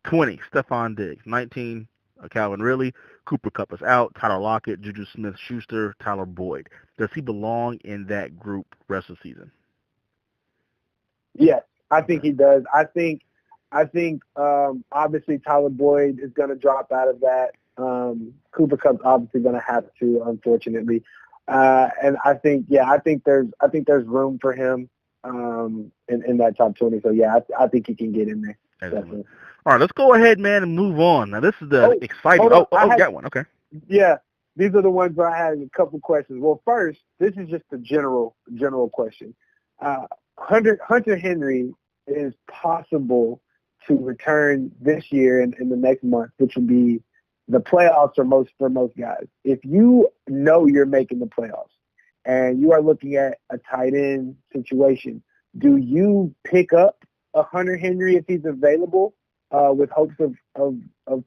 20, Stephon Diggs. 19, Calvin Ridley. Cooper Kupp is out. Tyler Lockett, Juju Smith-Schuster, Tyler Boyd. Does he belong in that group rest of the season? Yes, I think he does. I think obviously Tyler Boyd is going to drop out of that. Cooper Kupp's obviously going to have to, unfortunately. And I think there's room for him in that top 20. So yeah, I think he can get in there. Definitely. All right, let's go ahead, man, and move on. Now this is the exciting. Got one. Okay. Yeah, these are the ones where I had a couple questions. Well, first, this is just a general question. Hunter Henry is possible to return this year and in the next month, which would be the playoffs for most guys. If you know you're making the playoffs and you are looking at a tight end situation, do you pick up a Hunter Henry if he's available with hopes of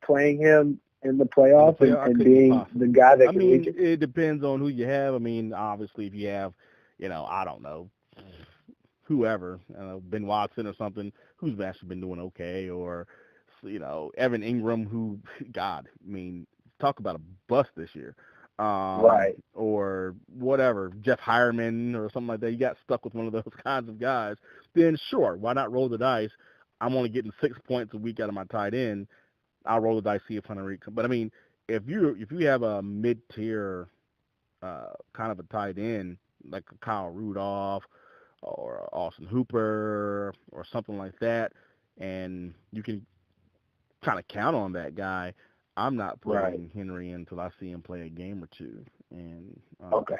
playing him in the playoffs and being the guy that can reach it? It depends on who you have. I mean, obviously, if you have, I don't know, whoever, Ben Watson or something, who's actually been doing okay, or, Evan Ingram, who, God, I mean, talk about a bust this year. Right. Or whatever, Jeff Hireman or something like that. You got stuck with one of those kinds of guys. Then sure, why not roll the dice? I'm only getting 6 points a week out of my tight end. I'll roll the dice, see if Hunter Henry comes. But I mean, if you have a mid-tier kind of a tight end like a Kyle Rudolph or Austin Hooper or something like that, and you can kind of count on that guy, I'm not putting Henry in until I see him play a game or two and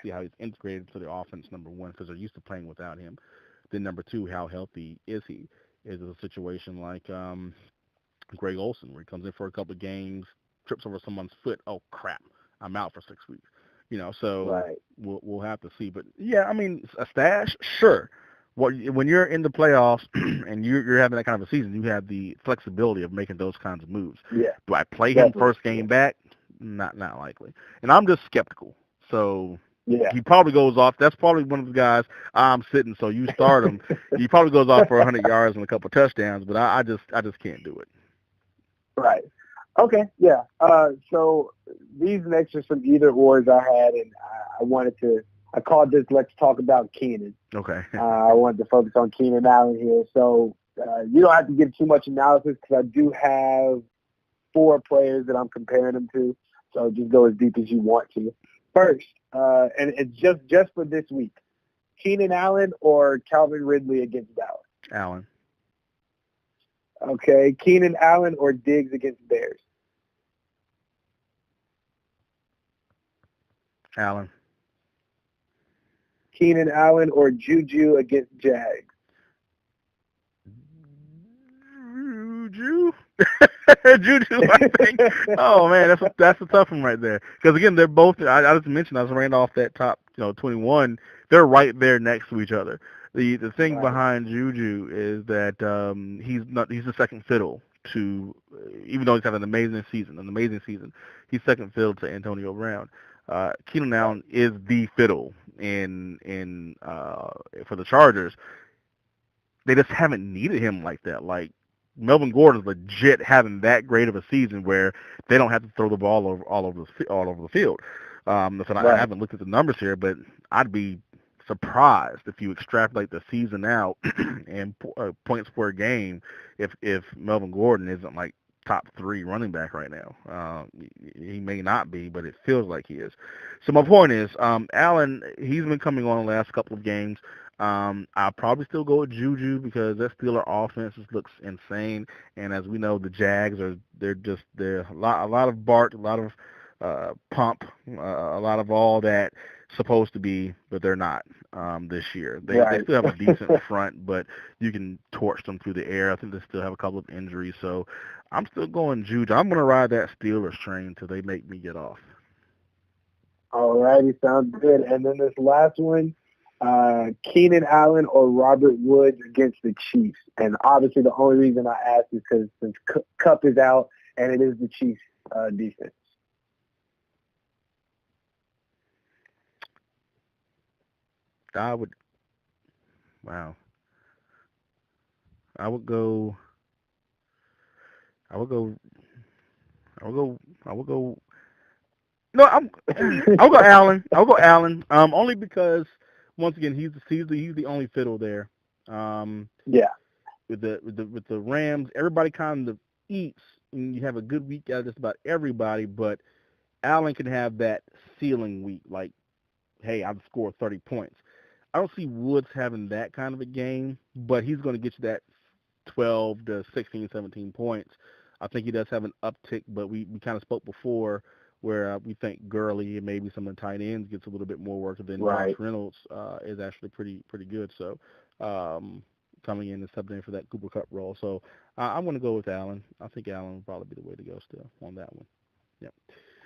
see how he's integrated to the offense, number one, because they're used to playing without him. Then number two, how healthy is he? Is it a situation like Greg Olsen, where he comes in for a couple of games, trips over someone's foot, oh, crap, I'm out for 6 weeks. So we'll have to see. But, yeah, I mean, a stash, sure. When you're in the playoffs and you're having that kind of a season, you have the flexibility of making those kinds of moves. Yeah. Do I play him first game back? Not likely. And I'm just skeptical. So he probably goes off. That's probably one of the guys I'm sitting. So you start him. He probably goes off for 100 yards and a couple of touchdowns. But I just can't do it. Right. Okay. Yeah. So these next are some either ors I had, and I called this "Let's Talk About Keenan." Okay. I wanted to focus on Keenan Allen here. So you don't have to give too much analysis because I do have 4 players that I'm comparing them to. So just go as deep as you want to. First, and it's just for this week, Keenan Allen or Calvin Ridley against Dallas? Allen. Okay. Keenan Allen or Diggs against Bears? Allen. Keenan Allen or Juju against Jags? Juju, I think. Oh man, that's a tough one right there. Because again, they're both. I just mentioned I was ran off that top, 21. They're right there next to each other. The thing behind Juju is that he's the second fiddle to, even though he's had an amazing season, he's second fiddle to Antonio Brown. Keenan Allen is the fiddle in for the Chargers. They just haven't needed him like that. Like Melvin Gordon's legit having that great of a season where they don't have to throw the ball all over the field. So I haven't looked at the numbers here, but I'd be surprised if you extrapolate the season out and points per game if Melvin Gordon isn't like top 3 running back right now. He may not be, but it feels like he is. So my point is, Allen, he's been coming on the last couple of games. I'll probably still go with Juju because that Steeler offense just looks insane. And as we know, the Jags they're a lot of bark, a lot of pump, a lot of all that supposed to be, but they're not this year. They still have a decent front, but you can torch them through the air. I think they still have a couple of injuries, so I'm still going Juju. I'm going to ride that Steelers train until they make me get off. All righty, sounds good. And then this last one, Keenan Allen or Robert Woods against the Chiefs. And obviously the only reason I asked is because since Kupp is out and it is the Chiefs defense. I would go. No, I'll go Allen. I'll go Allen. Only because once again he's the only fiddle there. Yeah. With the Rams, everybody kind of eats, and you have a good week out of just about everybody. But Allen can have that ceiling week, like, hey, I've scored 30 points. I don't see Woods having that kind of a game, but he's going to get you that 12 to 16, 17 points. I think he does have an uptick, but we kind of spoke before where we think Gurley and maybe some of the tight ends gets a little bit more work than Josh Reynolds is actually pretty good. So coming in and stepping in for that Cooper Kupp role. So I'm going to go with Allen. I think Allen will probably be the way to go still on that one. Yep.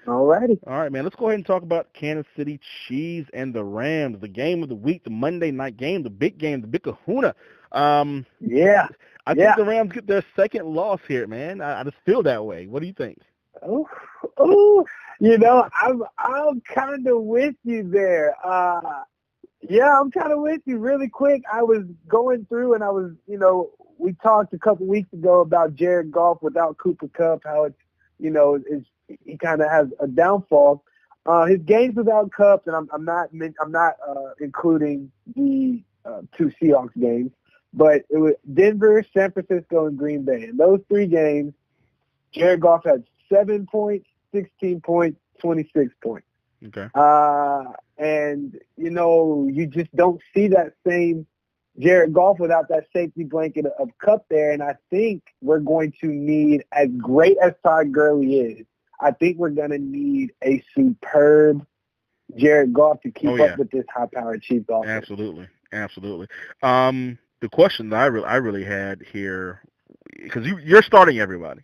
All righty. All right, man. Let's go ahead and talk about Kansas City Chiefs and the Rams, the game of the week, the Monday night game, the big game, the big kahuna. Yeah. I think the Rams get their second loss here, man. I just feel that way. What do you think? Oh, I'm kind of with you there. Yeah, I'm kind of with you. Really quick, I was going through and I was, we talked a couple weeks ago about Jared Goff without Cooper Kupp, how it's, he kind of has a downfall. His games without Kupp, and I'm not including the 2 Seahawks games, but it was Denver, San Francisco, and Green Bay. In those 3 games, Jared Goff had 7 points, 16 points, 26 points. Okay. And, you just don't see that same Jared Goff without that safety blanket of Kupp there. And I think we're going to need, as great as Todd Gurley is, I think we're going to need a superb Jared Goff to keep up with this high-powered Chiefs offense. Absolutely. The question that I really had here, because you're starting everybody.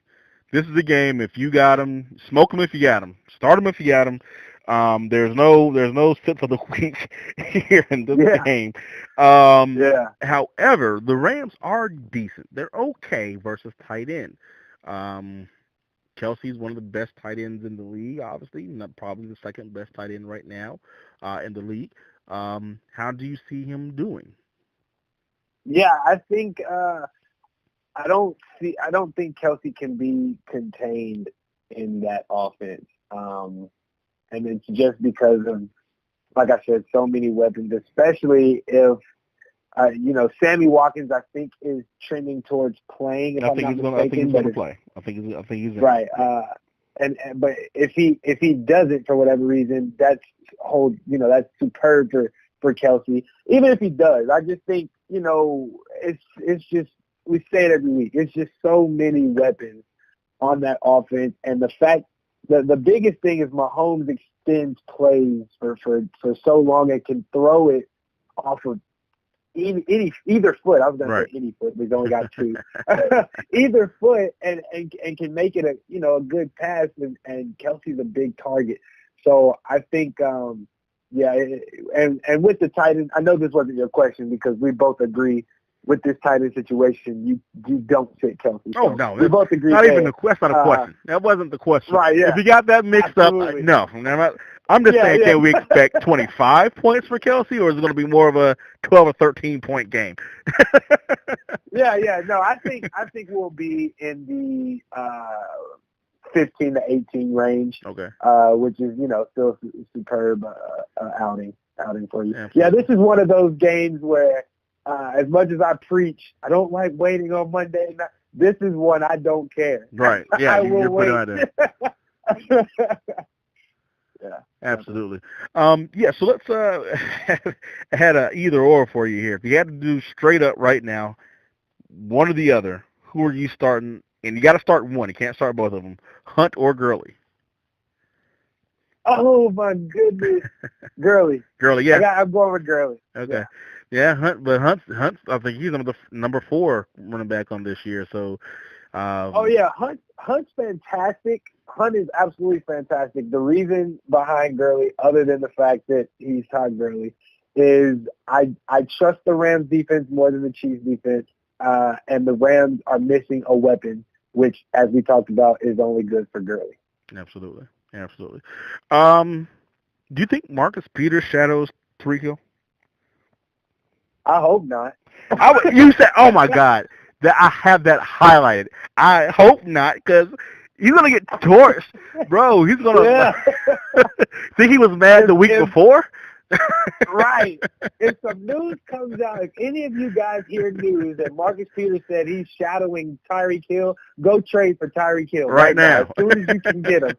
This is a game. If you got them, smoke them if you got them. Start them if you got them. There's no sits of the week here in this game. However, the Rams are decent. They're okay versus tight end. Kelsey's one of the best tight ends in the league, obviously, probably the second best tight end right now in the league. How do you see him doing? Yeah, I think I don't think Kelsey can be contained in that offense. And it's just because of, like I said, so many weapons, especially if, Sammy Watkins, I think, is trending towards playing. I think he's going to play. I think he's right. But if he doesn't for whatever reason, that's superb for Kelsey. Even if he does, I just think, it's just, we say it every week. It's just so many weapons on that offense, and the fact that the biggest thing is Mahomes extends plays for so long and can throw it off of either foot. I was going to say any foot, but he's only got 2. Either foot and can make it a good pass, and Kelsey's a big target. So I think and with the tight end, I know this wasn't your question because we both agree with this tight end situation, you don't sit Kelsey. Oh, no. We both agree. That's not a question. That wasn't the question. Right, yeah. If you got that mixed up, no. I'm just saying, can we expect 25 points for Kelsey, or is it going to be more of a 12 or 13-point game? No, I think we'll be in the 15 to 18 range. Okay. Which is, still a superb outing for you. Absolutely. Yeah, this is one of those games where as much as I preach, I don't like waiting on Monday night. This is one I don't care. Right. Yeah, I will you're wait. putting it in. Yeah. Absolutely. Yeah, so let's I had a either or for you here. If you had to do straight up right now, one or the other, who are you starting? And you got to start one. You can't start both of them. Hunt or Gurley? Oh my goodness, Gurley. Gurley, yeah. I'm going with Gurley. Okay. Yeah, Hunt. I think he's number 4 running back on this year. So. Oh yeah, Hunt's fantastic. Hunt is absolutely fantastic. The reason behind Gurley, other than the fact that he's Todd Gurley, is I trust the Rams defense more than the Chiefs defense, and the Rams are missing a weapon, which, as we talked about, is only good for Gurley. Absolutely. Do you think Marcus Peters shadows Tyreek Hill? I hope not. You said, oh my God, that I have that highlighted. I hope not, because he's gonna get torched, bro. He's gonna. Yeah. Think he was mad the week before? Right. If some news comes out, if any of you guys hear news that Marcus Peters said he's shadowing Tyreek Hill, go trade for Tyreek Hill right now. As soon as you can get him.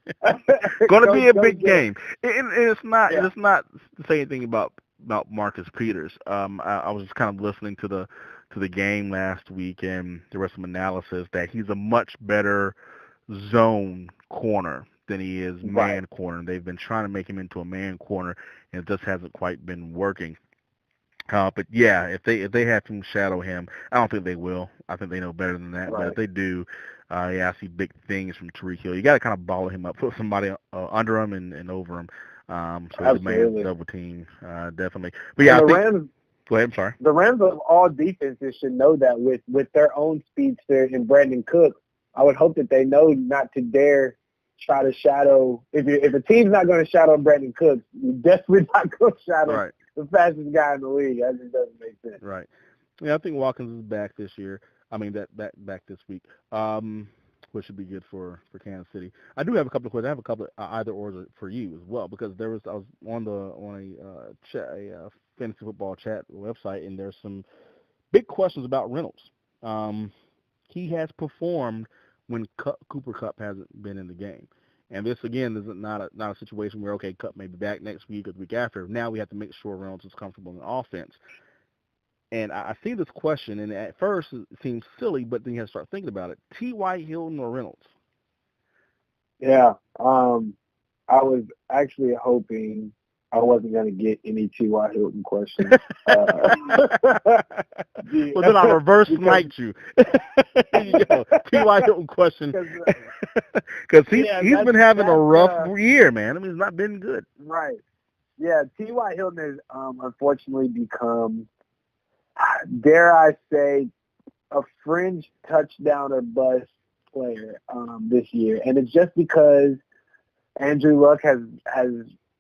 Going to be a big game. And it's not. Yeah. It's not to say anything about Marcus Peters. I was just kind of listening to the game last week, and there was some analysis that he's a much better zone corner than he is man corner. They've been trying to make him into a man corner, and it just hasn't quite been working. But yeah, if they have him shadow him, I don't think they will. I think they know better than that. But if they do, I see big things from Tyreek Hill. You got to kind of ball him up, put somebody under him and over him. So the man double team, definitely. But yeah, Rams. Go ahead. I'm sorry. The Rams of all defenses should know that with their own speedster in Brandon Cook. I would hope that they know not to dare try to shadow. If a team's not going to shadow Brandon Cook, you're definitely not going to shadow the fastest guy in the league. That just doesn't make sense. Right. Yeah, I think Watkins is back this year. I mean, back this week, which should be good for Kansas City. I do have a couple of questions. I have a couple of either ors for you as well, because I was on a fantasy football chat website, and there's some big questions about Reynolds. He has performed when Cooper Kupp hasn't been in the game. And this, again, is not a situation where, okay, Kupp may be back next week or the week after. Now we have to make sure Reynolds is comfortable in the offense. And I see this question, and at first it seems silly, but then you have to start thinking about it. T.Y. Hilton or Reynolds? Yeah. I was actually hoping I wasn't going to get any T.Y. Hilton questions. Well, then I reverse sniped you. T.Y. Hilton question. Because he's been having a rough year, man. I mean, it's not been good. Right. Yeah, T.Y. Hilton has unfortunately become, dare I say, a fringe touchdown or bust player this year. And it's just because Andrew Luck has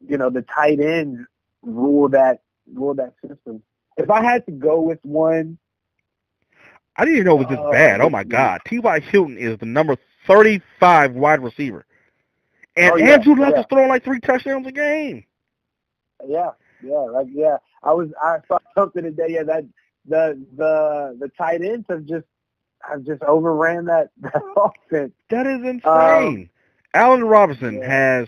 the tight ends rule that system. If I had to go with one, I didn't even know it was this bad. Oh my God, T.Y. Hilton is the number 35 wide receiver, and Andrew Luck is throwing like 3 touchdowns a game. Yeah. I saw something today. Yeah, that the tight ends have just overran that offense. That is insane. Allen Robinson has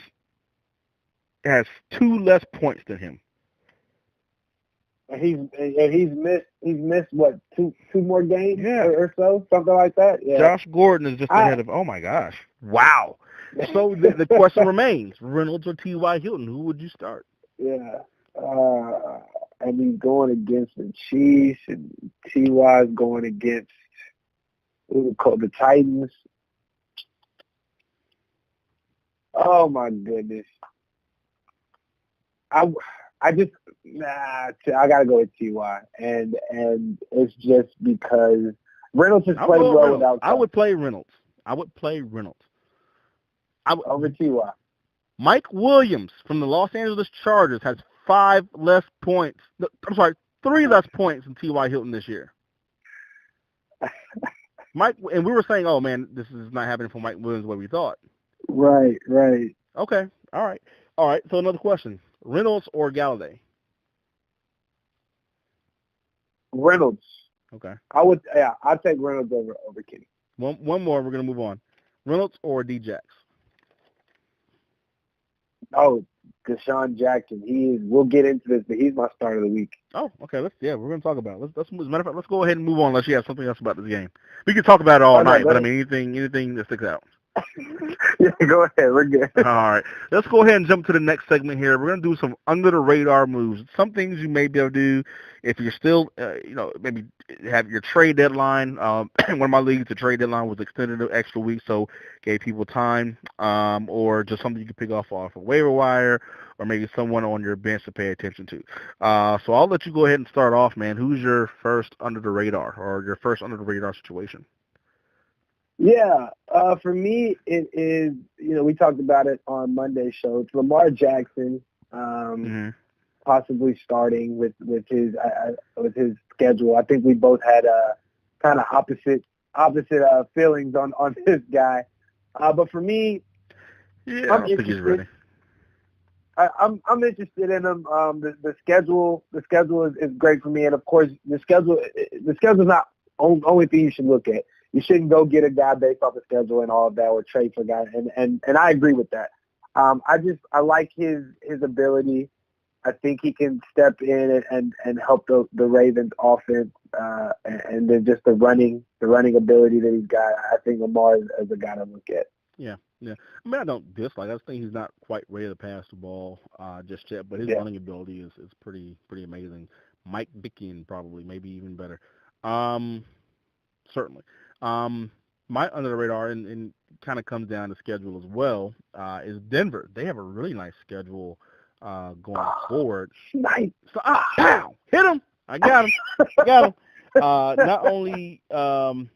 2 less points than him. And he's missed what, two more games or so, something like that. Yeah. Josh Gordon is just ahead of. Oh my gosh! Wow. So the question remains: Reynolds or T.Y. Hilton? Who would you start? Yeah. And he's going against the Chiefs, and T.Y. is going against the Titans. Oh my goodness. I gotta go with T.Y. and it's just because Reynolds has played well without. I would play Reynolds. Over T.Y. Mike Williams from the Los Angeles Chargers has 5 less points. I'm sorry, 3 less points than T.Y. Hilton this year. Mike, and we were saying, oh man, this is not happening for Mike Williams the way we thought. Right. Okay, all right. So another question: Reynolds or Galladay? Reynolds. Okay. I'd take Reynolds over Kenny. One more. We're gonna move on. Reynolds or D-Jax? Oh, Deshaun Jackson. We'll get into this, but he's my start of the week. Oh, okay. We're going to talk about it. Let's, as a matter of fact, let's go ahead and move on unless you have something else about this game. We can talk about it all night, but I mean, anything that sticks out. Yeah, go ahead. We're good. All right. Let's go ahead and jump to the next segment here. We're going to do some under-the-radar moves. Some things you may be able to do if you're still, maybe have your trade deadline. One of my leagues, the trade deadline was extended an extra week, so gave people time, or just something you can pick off a waiver wire, or maybe someone on your bench to pay attention to. So I'll let you go ahead and start off, man. Who's your first under-the-radar or your first under-the-radar situation? Yeah, for me, it is, we talked about it on Monday's show. It's Lamar Jackson, possibly starting with his schedule. I think we both had kind of opposite feelings on this guy. But for me, I don't think he's ready. I'm interested in him. The schedule is great for me, and of course the schedule is not only thing you should look at. You shouldn't go get a guy based off the schedule and all of that, or trade for a guy. And I agree with that. I like his ability. I think he can step in and help the Ravens offense, and then just the running ability that he's got. I think Lamar is a guy to look at. Yeah. I mean, I don't dislike. I just think he's not quite ready to pass the ball just yet, but his running ability is pretty amazing. Mike Vicken probably, maybe even better. Certainly. My under the radar and kind of comes down to schedule as well is Denver. They have a really nice schedule going forward. Nice. So, pow! Hit him! I got him. Not only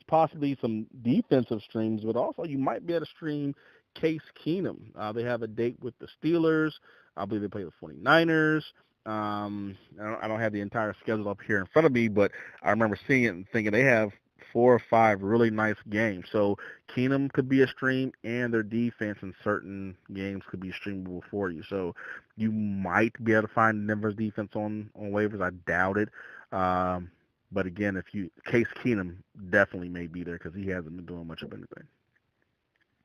possibly some defensive streams, but also you might be able to stream Case Keenum. They have a date with the Steelers. I believe they play the 49ers. I don't have the entire schedule up here in front of me, but I remember seeing it and thinking they have 4 or 5 really nice games. So Keenum could be a stream, and their defense in certain games could be streamable for you. So you might be able to find Denver's defense on waivers. I doubt it. But again, Case Keenum definitely may be there because he hasn't been doing much of anything.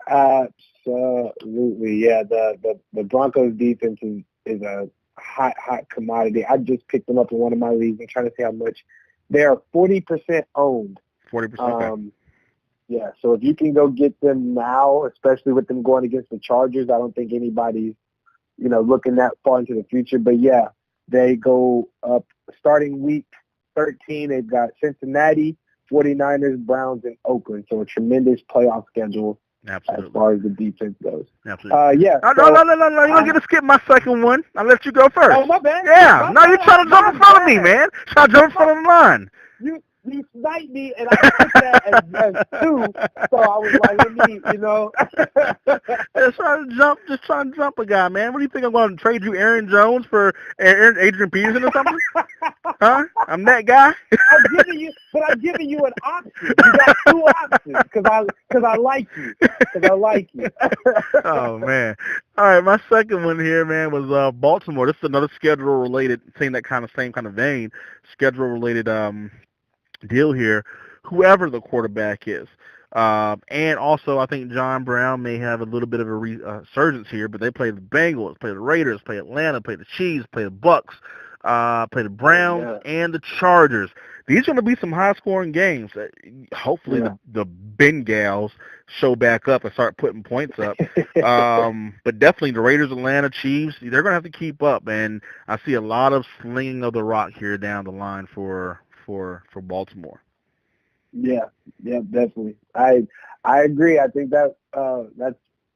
Absolutely, yeah. The Broncos defense is a hot commodity. I just picked them up in one of my leagues. I'm trying to see how much. They are 40% owned. 40%. Yeah, so if you can go get them now, especially with them going against the Chargers, I don't think anybody's, looking that far into the future. But yeah, they go up starting week 13. They've got Cincinnati, 49ers, Browns, and Oakland. So a tremendous playoff schedule. Absolutely. As far as the defense goes. Absolutely. Yeah. No, you don't get to skip my second one. I'll let you go first. Oh, my bad. Yeah. You're trying to jump in front of me, man. Trying to jump in front of the line. You sniped me, and I took that as 2, so I was like, let me, Just trying to jump a guy, man. What do you think I'm going to trade you Aaron Jones for Adrian Peterson or something? Huh? I'm that guy? I'm giving you an option. You got 2 options, because I like you. Oh, man. All right, my second one here, man, was Baltimore. This is another schedule-related, same kind of vein, schedule-related deal here, whoever the quarterback is. And also, I think John Brown may have a little bit of a resurgence here, but they play the Bengals, play the Raiders, play Atlanta, play the Chiefs, play the Bucks, play the Browns, and the Chargers. These are going to be some high-scoring games. Hopefully the Bengals show back up and start putting points up. But definitely the Raiders, Atlanta, Chiefs, they're going to have to keep up. And I see a lot of slinging of the rock here down the line for Baltimore. Yeah, definitely. I agree. I think that's what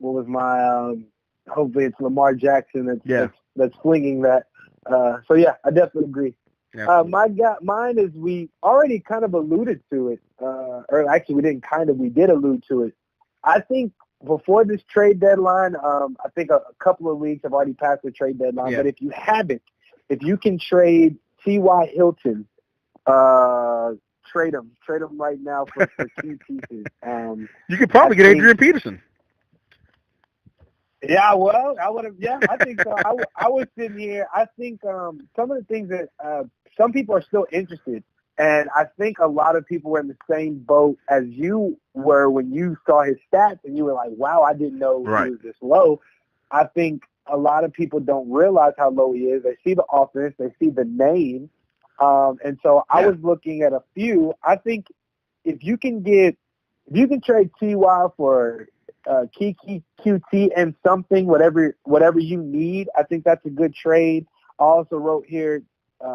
was my hopefully it's Lamar Jackson that's flinging that. So yeah, I definitely agree. Mine is, we already kind of alluded to it, or actually we did allude to it. I think before this trade deadline, I think a couple of leagues have already passed the trade deadline. Yeah. But if you haven't, if you can trade T.Y. Hilton, trade him right now for key pieces. You could probably get Adrian Peterson. Yeah, well, I would have. Yeah, I think so. I was sitting here. I think some of the things that some people are still interested, and I think a lot of people were in the same boat as you were when you saw his stats, and you were like, "Wow, I didn't know he was this low." I think a lot of people don't realize how low he is. They see the offense, they see the name, and so I was looking at a few. I think if you can trade Ty for Kiki QT and something, whatever you need, I think that's a good trade. I also wrote here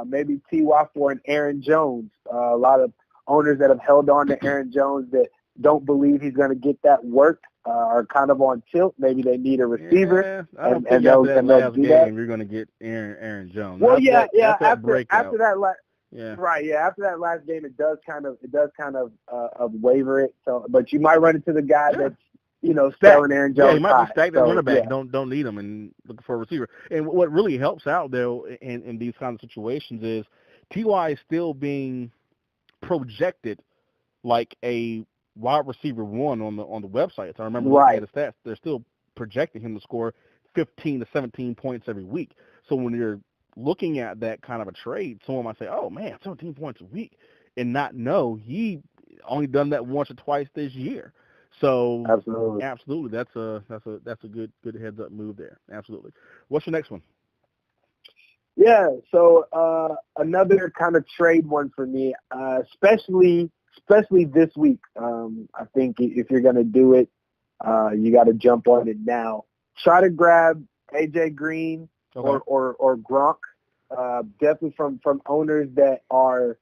maybe Ty for an Aaron Jones. A lot of owners that have held on to Aaron Jones that don't believe he's going to get that work are kind of on tilt. Maybe they need a receiver. Yeah, I don't think after that last game you're going to get Aaron Jones. Well, After that last game, it does kind of waver it. So, but you might run into the guy that's selling Aaron Jones. Yeah, he might be stacked at running back. Don't need him and looking for a receiver. And what really helps out though in these kinds of situations is Ty is still being projected like a wide receiver one on the websites. I remember looking at the stats. They're still projecting him to score 15 to 17 points every week. So when you're looking at that kind of a trade, someone might say, "Oh man, 17 points a week," and not know he only done that once or twice this year. So absolutely, that's a good heads up move there. Absolutely. What's your next one? Yeah, so another kind of trade one for me, especially this week. I think if you're going to do it, you got to jump on it now. Try to grab AJ Green or Gronk, definitely from owners that are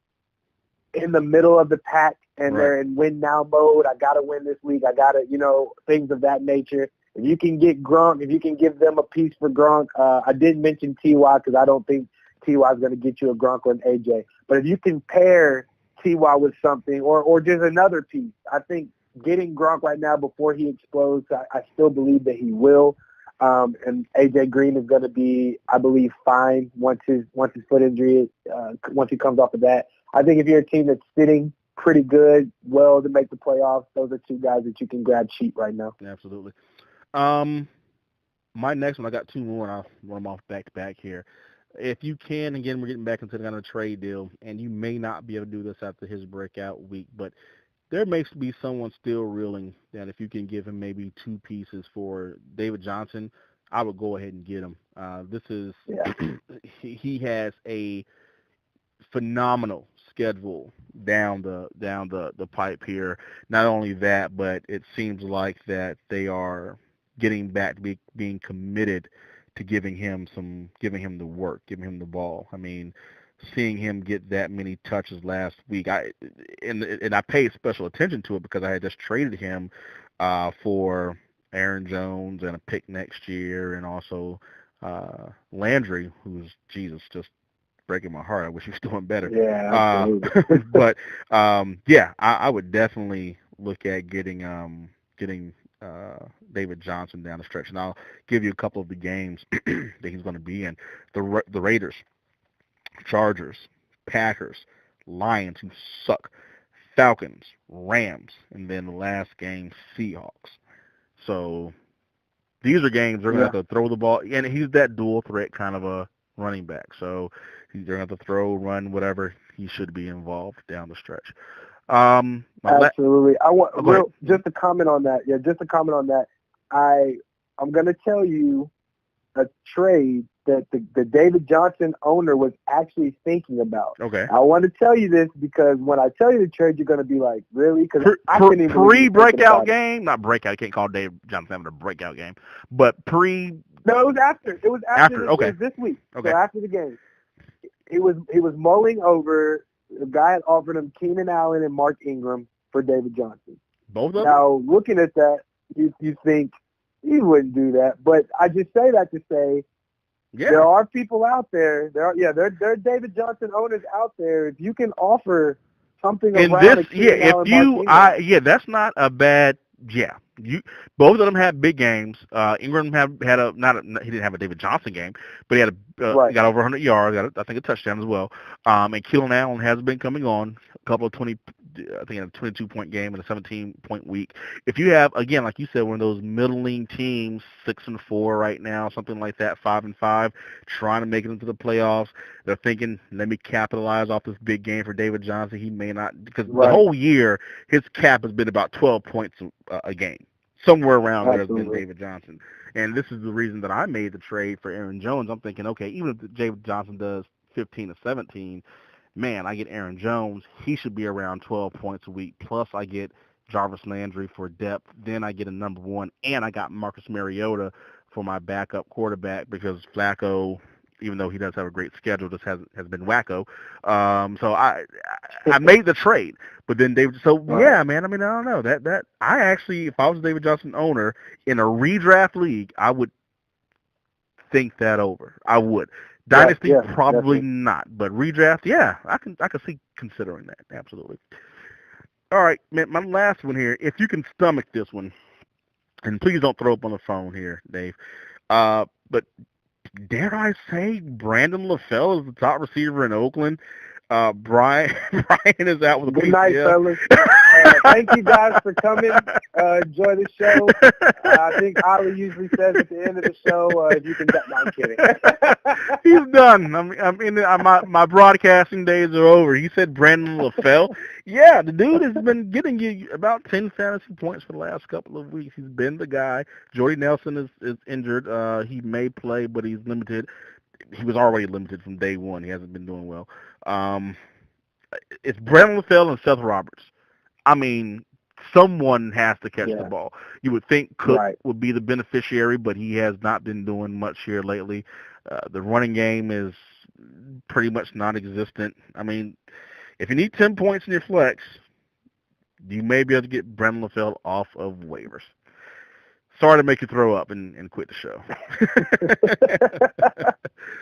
in the middle of the pack and they're in win now mode. I got to win this week. I got to, things of that nature. If you can get Gronk, if you can give them a piece for Gronk, I didn't mention Ty because I don't think Ty is going to get you a Gronk or an AJ. But if you can pair Ty with something or just another piece, I think getting Gronk right now before he explodes, I still believe that he will. And AJ Green is going to be, I believe, fine once his foot injury, once he comes off of that. I think if you're a team that's sitting pretty good, well to make the playoffs, those are two guys that you can grab cheap right now. Absolutely. My next one, I got two more, and I'll run them off back to back here. If you can, again, we're getting back into the kind of trade deal, and you may not be able to do this after his breakout week, but there may be someone still reeling that if you can give him maybe two pieces for David Johnson, I would go ahead and get him. He has a phenomenal schedule down the pipe here. Not only that, but it seems like that they are getting back to being committed to giving him the work, giving him the ball. I mean, seeing him get that many touches last week, I paid special attention to it because I had just traded him for Aaron Jones and a pick next year, and also Landry, who's just breaking my heart. I wish he was doing better. Yeah, absolutely. But I would definitely look at getting David Johnson down the stretch, and I'll give you a couple of the games that he's going to be in. The Raiders, Chargers, Packers, Lions, who suck, Falcons, Rams, and then the last game, Seahawks. So these are games they're going to have to throw the ball, and he's that dual threat kind of a running back. So they're going to have to throw, run, whatever. He should be involved down the stretch. Absolutely. Just to comment on that. Yeah, just to comment on that. I'm going to tell you a trade that the David Johnson owner was actually thinking about. Okay. I want to tell you this because when I tell you the trade, you're going to be like, really? Because pre-breakout game, not breakout. You can't call David Johnson having a breakout game, but pre. No, it was after. It was after. Okay. It was this week. Okay. So after the game, he was mulling over. The guy had offered him Keenan Allen and Mark Ingram for David Johnson. Both of them? Now, looking at that, you think he wouldn't do that. But I just say that to say there are people out there. There are David Johnson owners out there. If you can offer something around that's not a bad. Yeah, both of them had big games. Ingram had he didn't have a David Johnson game, but he had he got over 100 yards, got I think a touchdown as well. And Keenan Allen has been coming on a couple of 22-point game and a 17-point week. If you have, again, like you said, one of those middling teams, 6-4 right now, something like that, 5-5, trying to make it into the playoffs, they're thinking, let me capitalize off this big game for David Johnson. He may not, because the whole year his cap has been about 12 points a game. somewhere around there has been Absolutely. David Johnson. And this is the reason that I made the trade for Aaron Jones. I'm thinking, okay, even if David Johnson does 15 to 17, man, I get Aaron Jones. He should be around 12 points a week. Plus, I get Jarvis Landry for depth. Then I get a number one, and I got Marcus Mariota for my backup quarterback because Flacco, even though he does have a great schedule, just has been wacko. So I made the trade, but then David. So yeah, man. I mean, I don't know that I actually, if I was a David Johnson owner in a redraft league, I would think that over. I would. Dynasty, probably definitely. not, but redraft, yeah, I can see considering that absolutely. All right, man. My last one here. If you can stomach this one, and please don't throw up on the phone here, Dave. But dare I say, Brandon LaFell is the top receiver in Oakland. Brian is out with a Good night, fellas. Thank you guys for coming. Enjoy the show. I think Ali usually says at the end of the show, if you can. No, I'm kidding. He's done. My broadcasting days are over. He said Brandon LaFell. Yeah, the dude has been getting you about 10 fantasy points for the last couple of weeks. He's been the guy. Jordy Nelson is injured. He may play, but he's limited. He was already limited from day one. He hasn't been doing well. It's Brandon LaFell and Seth Roberts. I mean, someone has to catch the ball. You would think Cook would be the beneficiary, but he has not been doing much here lately. The running game is pretty much non-existent. I mean, if you need 10 points in your flex, you may be able to get Brandon LaFell off of waivers. Sorry to make you throw up and quit the show.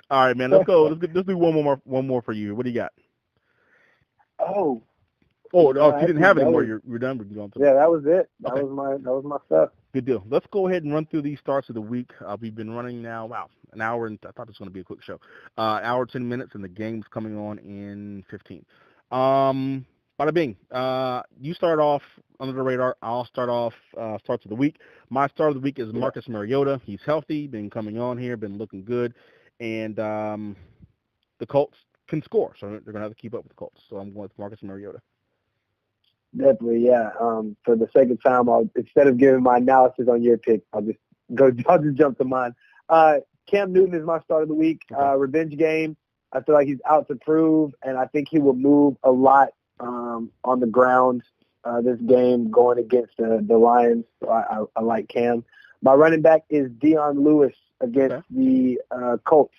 All right, man. Let's go. Let's do one more for you. What do you got? Oh, if you didn't have any more, you're done. Yeah, that was it. That was my stuff. Good deal. Let's go ahead and run through these starts of the week. We've been running now, an hour, and I thought it was going to be a quick show. Hour, 10 minutes, and the game's coming on in 15. Bada bing. You start off under the radar. I'll start off starts of the week. My start of the week is Marcus Mariota. He's healthy, been coming on here, been looking good, and the Colts can score, so they're going to have to keep up with the Colts. So I'm going with Marcus Mariota. Definitely, yeah. For the sake of time, instead of giving my analysis on your pick, I'll just jump to mine. Cam Newton is my start of the week. Revenge game. I feel like he's out to prove, and I think he will move a lot on the ground this game going against the Lions. So I like Cam. My running back is Dion Lewis against the Colts.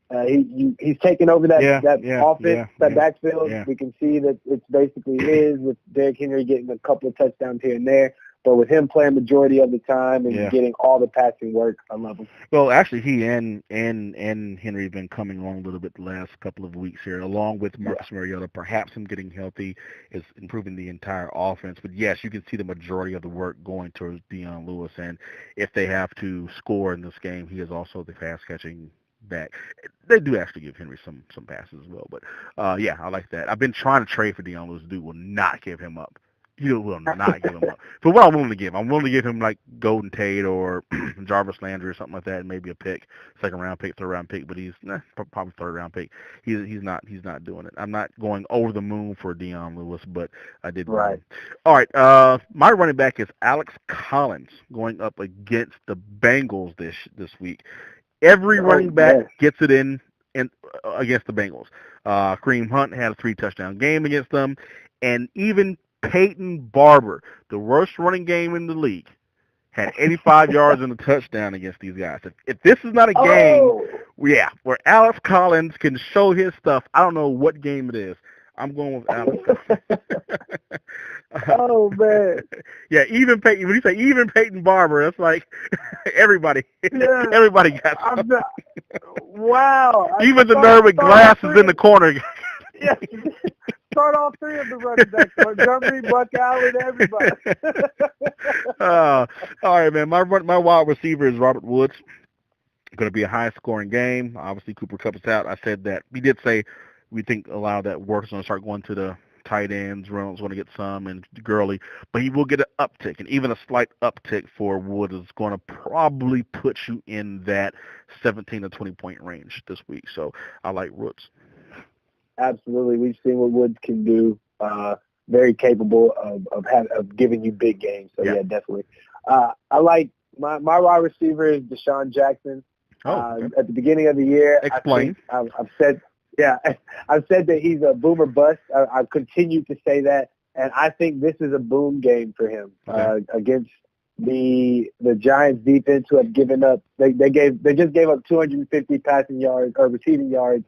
He's taken over that offense, that backfield. Yeah. We can see that it's basically his, with Derrick Henry getting a couple of touchdowns here and there. But with him playing majority of the time and getting all the passing work, I love him. Well, actually, he and Henry have been coming along a little bit the last couple of weeks here, along with Marcus Mariota. Perhaps him getting healthy is improving the entire offense. But, yes, you can see the majority of the work going towards Dion Lewis. And if they have to score in this game, he is also the pass-catching back. They do actually give Henry some passes as well. But, I like that. I've been trying to trade for Dion Lewis. Dude will not give him up. He will not give him up. For what I'm willing to give, him like Golden Tate or Jarvis Landry or something like that, and maybe a pick, second round pick, third round pick. But he's probably third round pick. He's not doing it. I'm not going over the moon for Dion Lewis, but I did. Right. All right. My running back is Alex Collins going up against the Bengals this week. Every running back gets it in against the Bengals. Kareem Hunt had a 3-touchdown game against them, and even Peyton Barber, the worst running game in the league, had 85 yards and a touchdown against these guys. If this is not a game, where Alex Collins can show his stuff, I don't know what game it is. I'm going with Alex Collins. Oh, man. Yeah, even Peyton. When you say even Peyton Barber, that's like everybody. Yeah, everybody got something. Wow. Even the nerd with glasses in the corner. Yeah. Start all three of the running backs. Montgomery, Buck Allen, everybody. All right, man. My wide receiver is Robert Woods. Going to be a high-scoring game. Obviously, Cooper Kupp is out. I said that. We did say we think a lot of that work is going to start going to the tight ends. Reynolds going to get some, and Gurley. But he will get an uptick, and even a slight uptick for Woods is going to probably put you in that 17 to 20-point range this week. So I like Woods. Absolutely. We've seen what Woods can do. Very capable of giving you big games. So, yeah definitely. I like my wide receiver is Deshaun Jackson. Okay. At the beginning of the year, Explain. I've said, yeah, I've said that he's a boomer bust. I've continued to say that, and I think this is a boom game for him against the Giants defense, who have given up. They just gave up 250 passing yards or receiving yards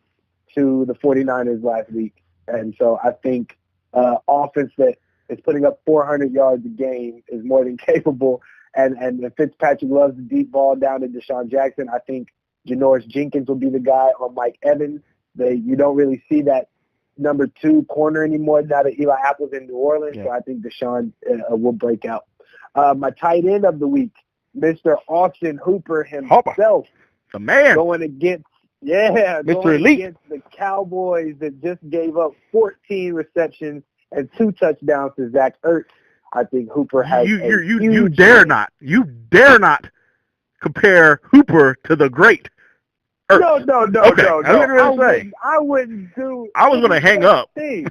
to the 49ers last week, and so I think offense that is putting up 400 yards a game is more than capable. And if Fitzpatrick loves the deep ball down to Deshaun Jackson, I think Janoris Jenkins will be the guy, or Mike Evans. You don't really see that number 2 corner anymore now that Eli Apple's in New Orleans, so I think Deshaun will break out. My tight end of the week, Mr. Austin Hooper himself. The man. Going against Mr. Elite. against the Cowboys that just gave up 14 receptions and 2 touchdowns to Zach Ertz. I think Hooper has you dare not compare Hooper to the great Ertz. No. Okay. I wouldn't do. I was going to hang up. Thing.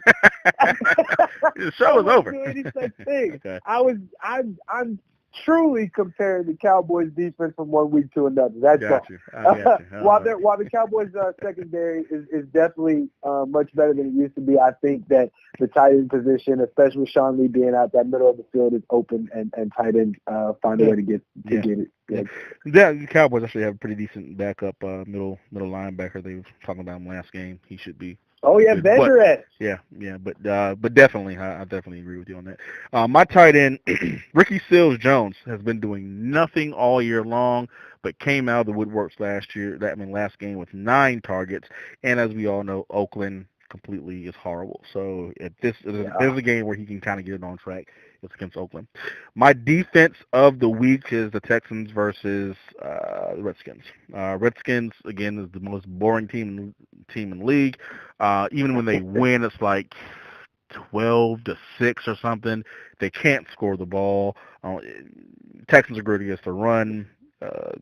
The show is over. Do any such thing. Okay. I'm truly comparing the Cowboys defense from one week to another. That's got all. you. I got you. While the Cowboys secondary is definitely much better than it used to be, I think that the tight end position, especially with Sean Lee being out, that middle of the field is open, and tight end find a way to get it. Yeah, the Cowboys actually have a pretty decent backup middle linebacker. They were talking about him last game. He should be. Oh yeah, Benjamin. But definitely, I definitely agree with you on that. My tight end, Ricky Seals-Jones, has been doing nothing all year long, but came out of the woodworks last game with 9 targets. And as we all know, Oakland completely is horrible. So if there's a game where he can kind of get it on track, it's against Oakland. My defense of the week is the Texans versus the Redskins. Redskins, again, is the most boring team in the league. Even when they win, it's like 12-6 or something. They can't score the ball. Texans are great against the run.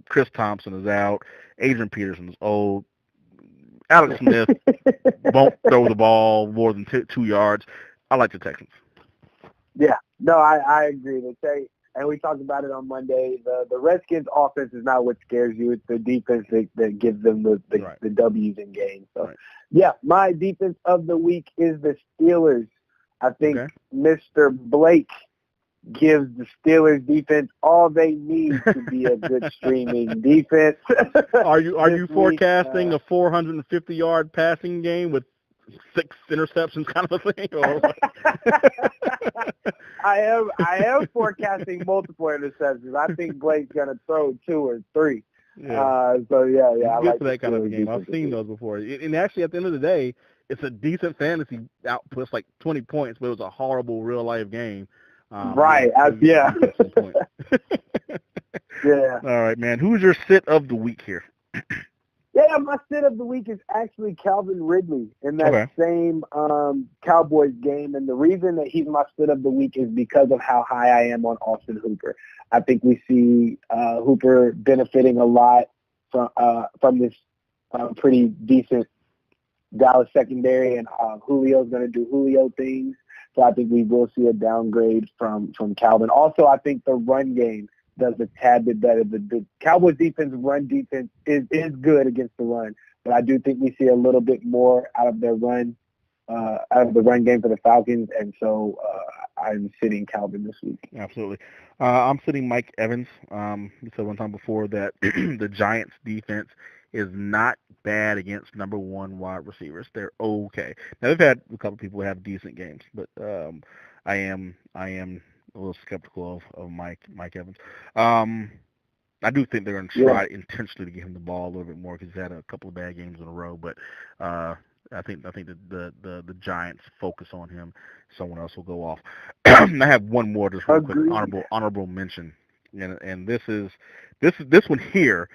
Chris Thompson is out. Adrian Peterson is old. Alex Smith won't throw the ball more than 2 yards. I like the Texans. Yeah, no, I agree. And we talked about it on Monday. The Redskins' offense is not what scares you. It's the defense that gives them the W's in games. So, yeah, my defense of the week is the Steelers. I think Mr. Blake gives the Steelers defense all they need to be a good streaming defense. Are you forecasting a 450-yard passing game with 6 interceptions kind of a thing? Or I am forecasting multiple interceptions. I think Blake's gonna throw 2 or 3. Yeah. I like like that kind of a game. I've seen those before. And actually, at the end of the day, it's a decent fantasy output, like 20 points, but it was a horrible real life game. Right. Yeah. Yeah. All right, man. Who's your sit of the week here? Yeah, my sit of the week is actually Calvin Ridley in that same Cowboys game. And the reason that he's my sit of the week is because of how high I am on Austin Hooper. I think we see Hooper benefiting a lot from this pretty decent Dallas secondary, and Julio's going to do Julio things. So I think we will see a downgrade from Calvin. Also, I think the run game does a tad bit better. The Cowboys defense run defense is good against the run, but I do think we see a little bit more out of their run, out of the run game for the Falcons, and so I'm sitting Calvin this week. Absolutely. I'm sitting Mike Evans. You said one time before that the Giants defense is not bad against number 1 wide receivers. They're okay. Now they've had a couple people have decent games, but I am a little skeptical of Mike Evans. I do think they're going to try intentionally to get him the ball a little bit more because he's had a couple of bad games in a row. But I think that the Giants focus on him. Someone else will go off. I have one more just real quick honorable mention, and this one here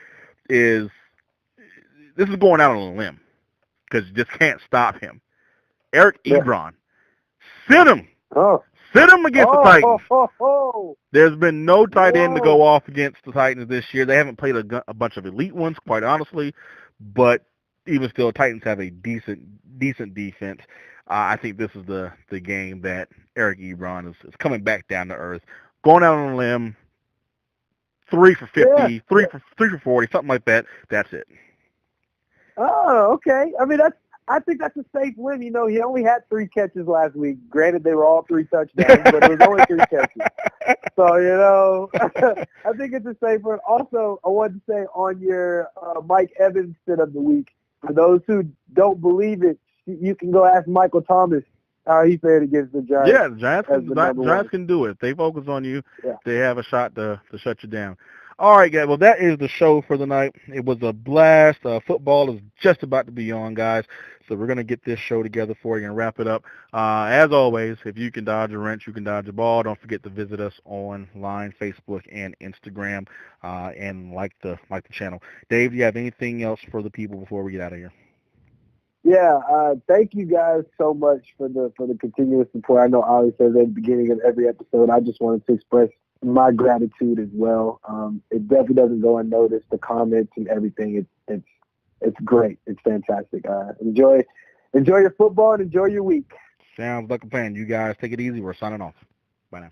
is going out on a limb because you just can't stop him. Eric Ebron, sit him. Sit him against the Titans. There's been no tight end to go off against the Titans this year. They haven't played a bunch of elite ones, quite honestly, but even still, Titans have a decent defense. I think this is the game that Eric Ebron is coming back down to earth, going out on a limb. 3 for 50, Yeah. 3 for 40, something like that. That's it. Oh, okay. I mean, I think that's a safe win. You know, he only had 3 catches last week. Granted, they were all 3 touchdowns, but it was only 3 catches. So, you know, I think it's a safe win. Also, I wanted to say on your Mike Evans sit of the week, for those who don't believe it, you can go ask Michael Thomas how he fared against the Giants. Yeah, the Giants can do it. If they focus on you, Yeah. they have a shot to shut you down. All right, guys. Well, that is the show for the night. It was a blast. Football is just about to be on, guys. So we're going to get this show together for you and wrap it up. As always, if you can dodge a wrench, you can dodge a ball. Don't forget to visit us online, Facebook and Instagram, and like the channel. Dave, do you have anything else for the people before we get out of here? Yeah, thank you guys so much for the continuous support. I know Ollie says at the beginning of every episode. I just wanted to express my gratitude as well. It definitely doesn't go unnoticed. The comments and everything. It's great. It's fantastic. Enjoy your football and enjoy your week. Sounds like a plan. You guys take it easy. We're signing off. Bye now.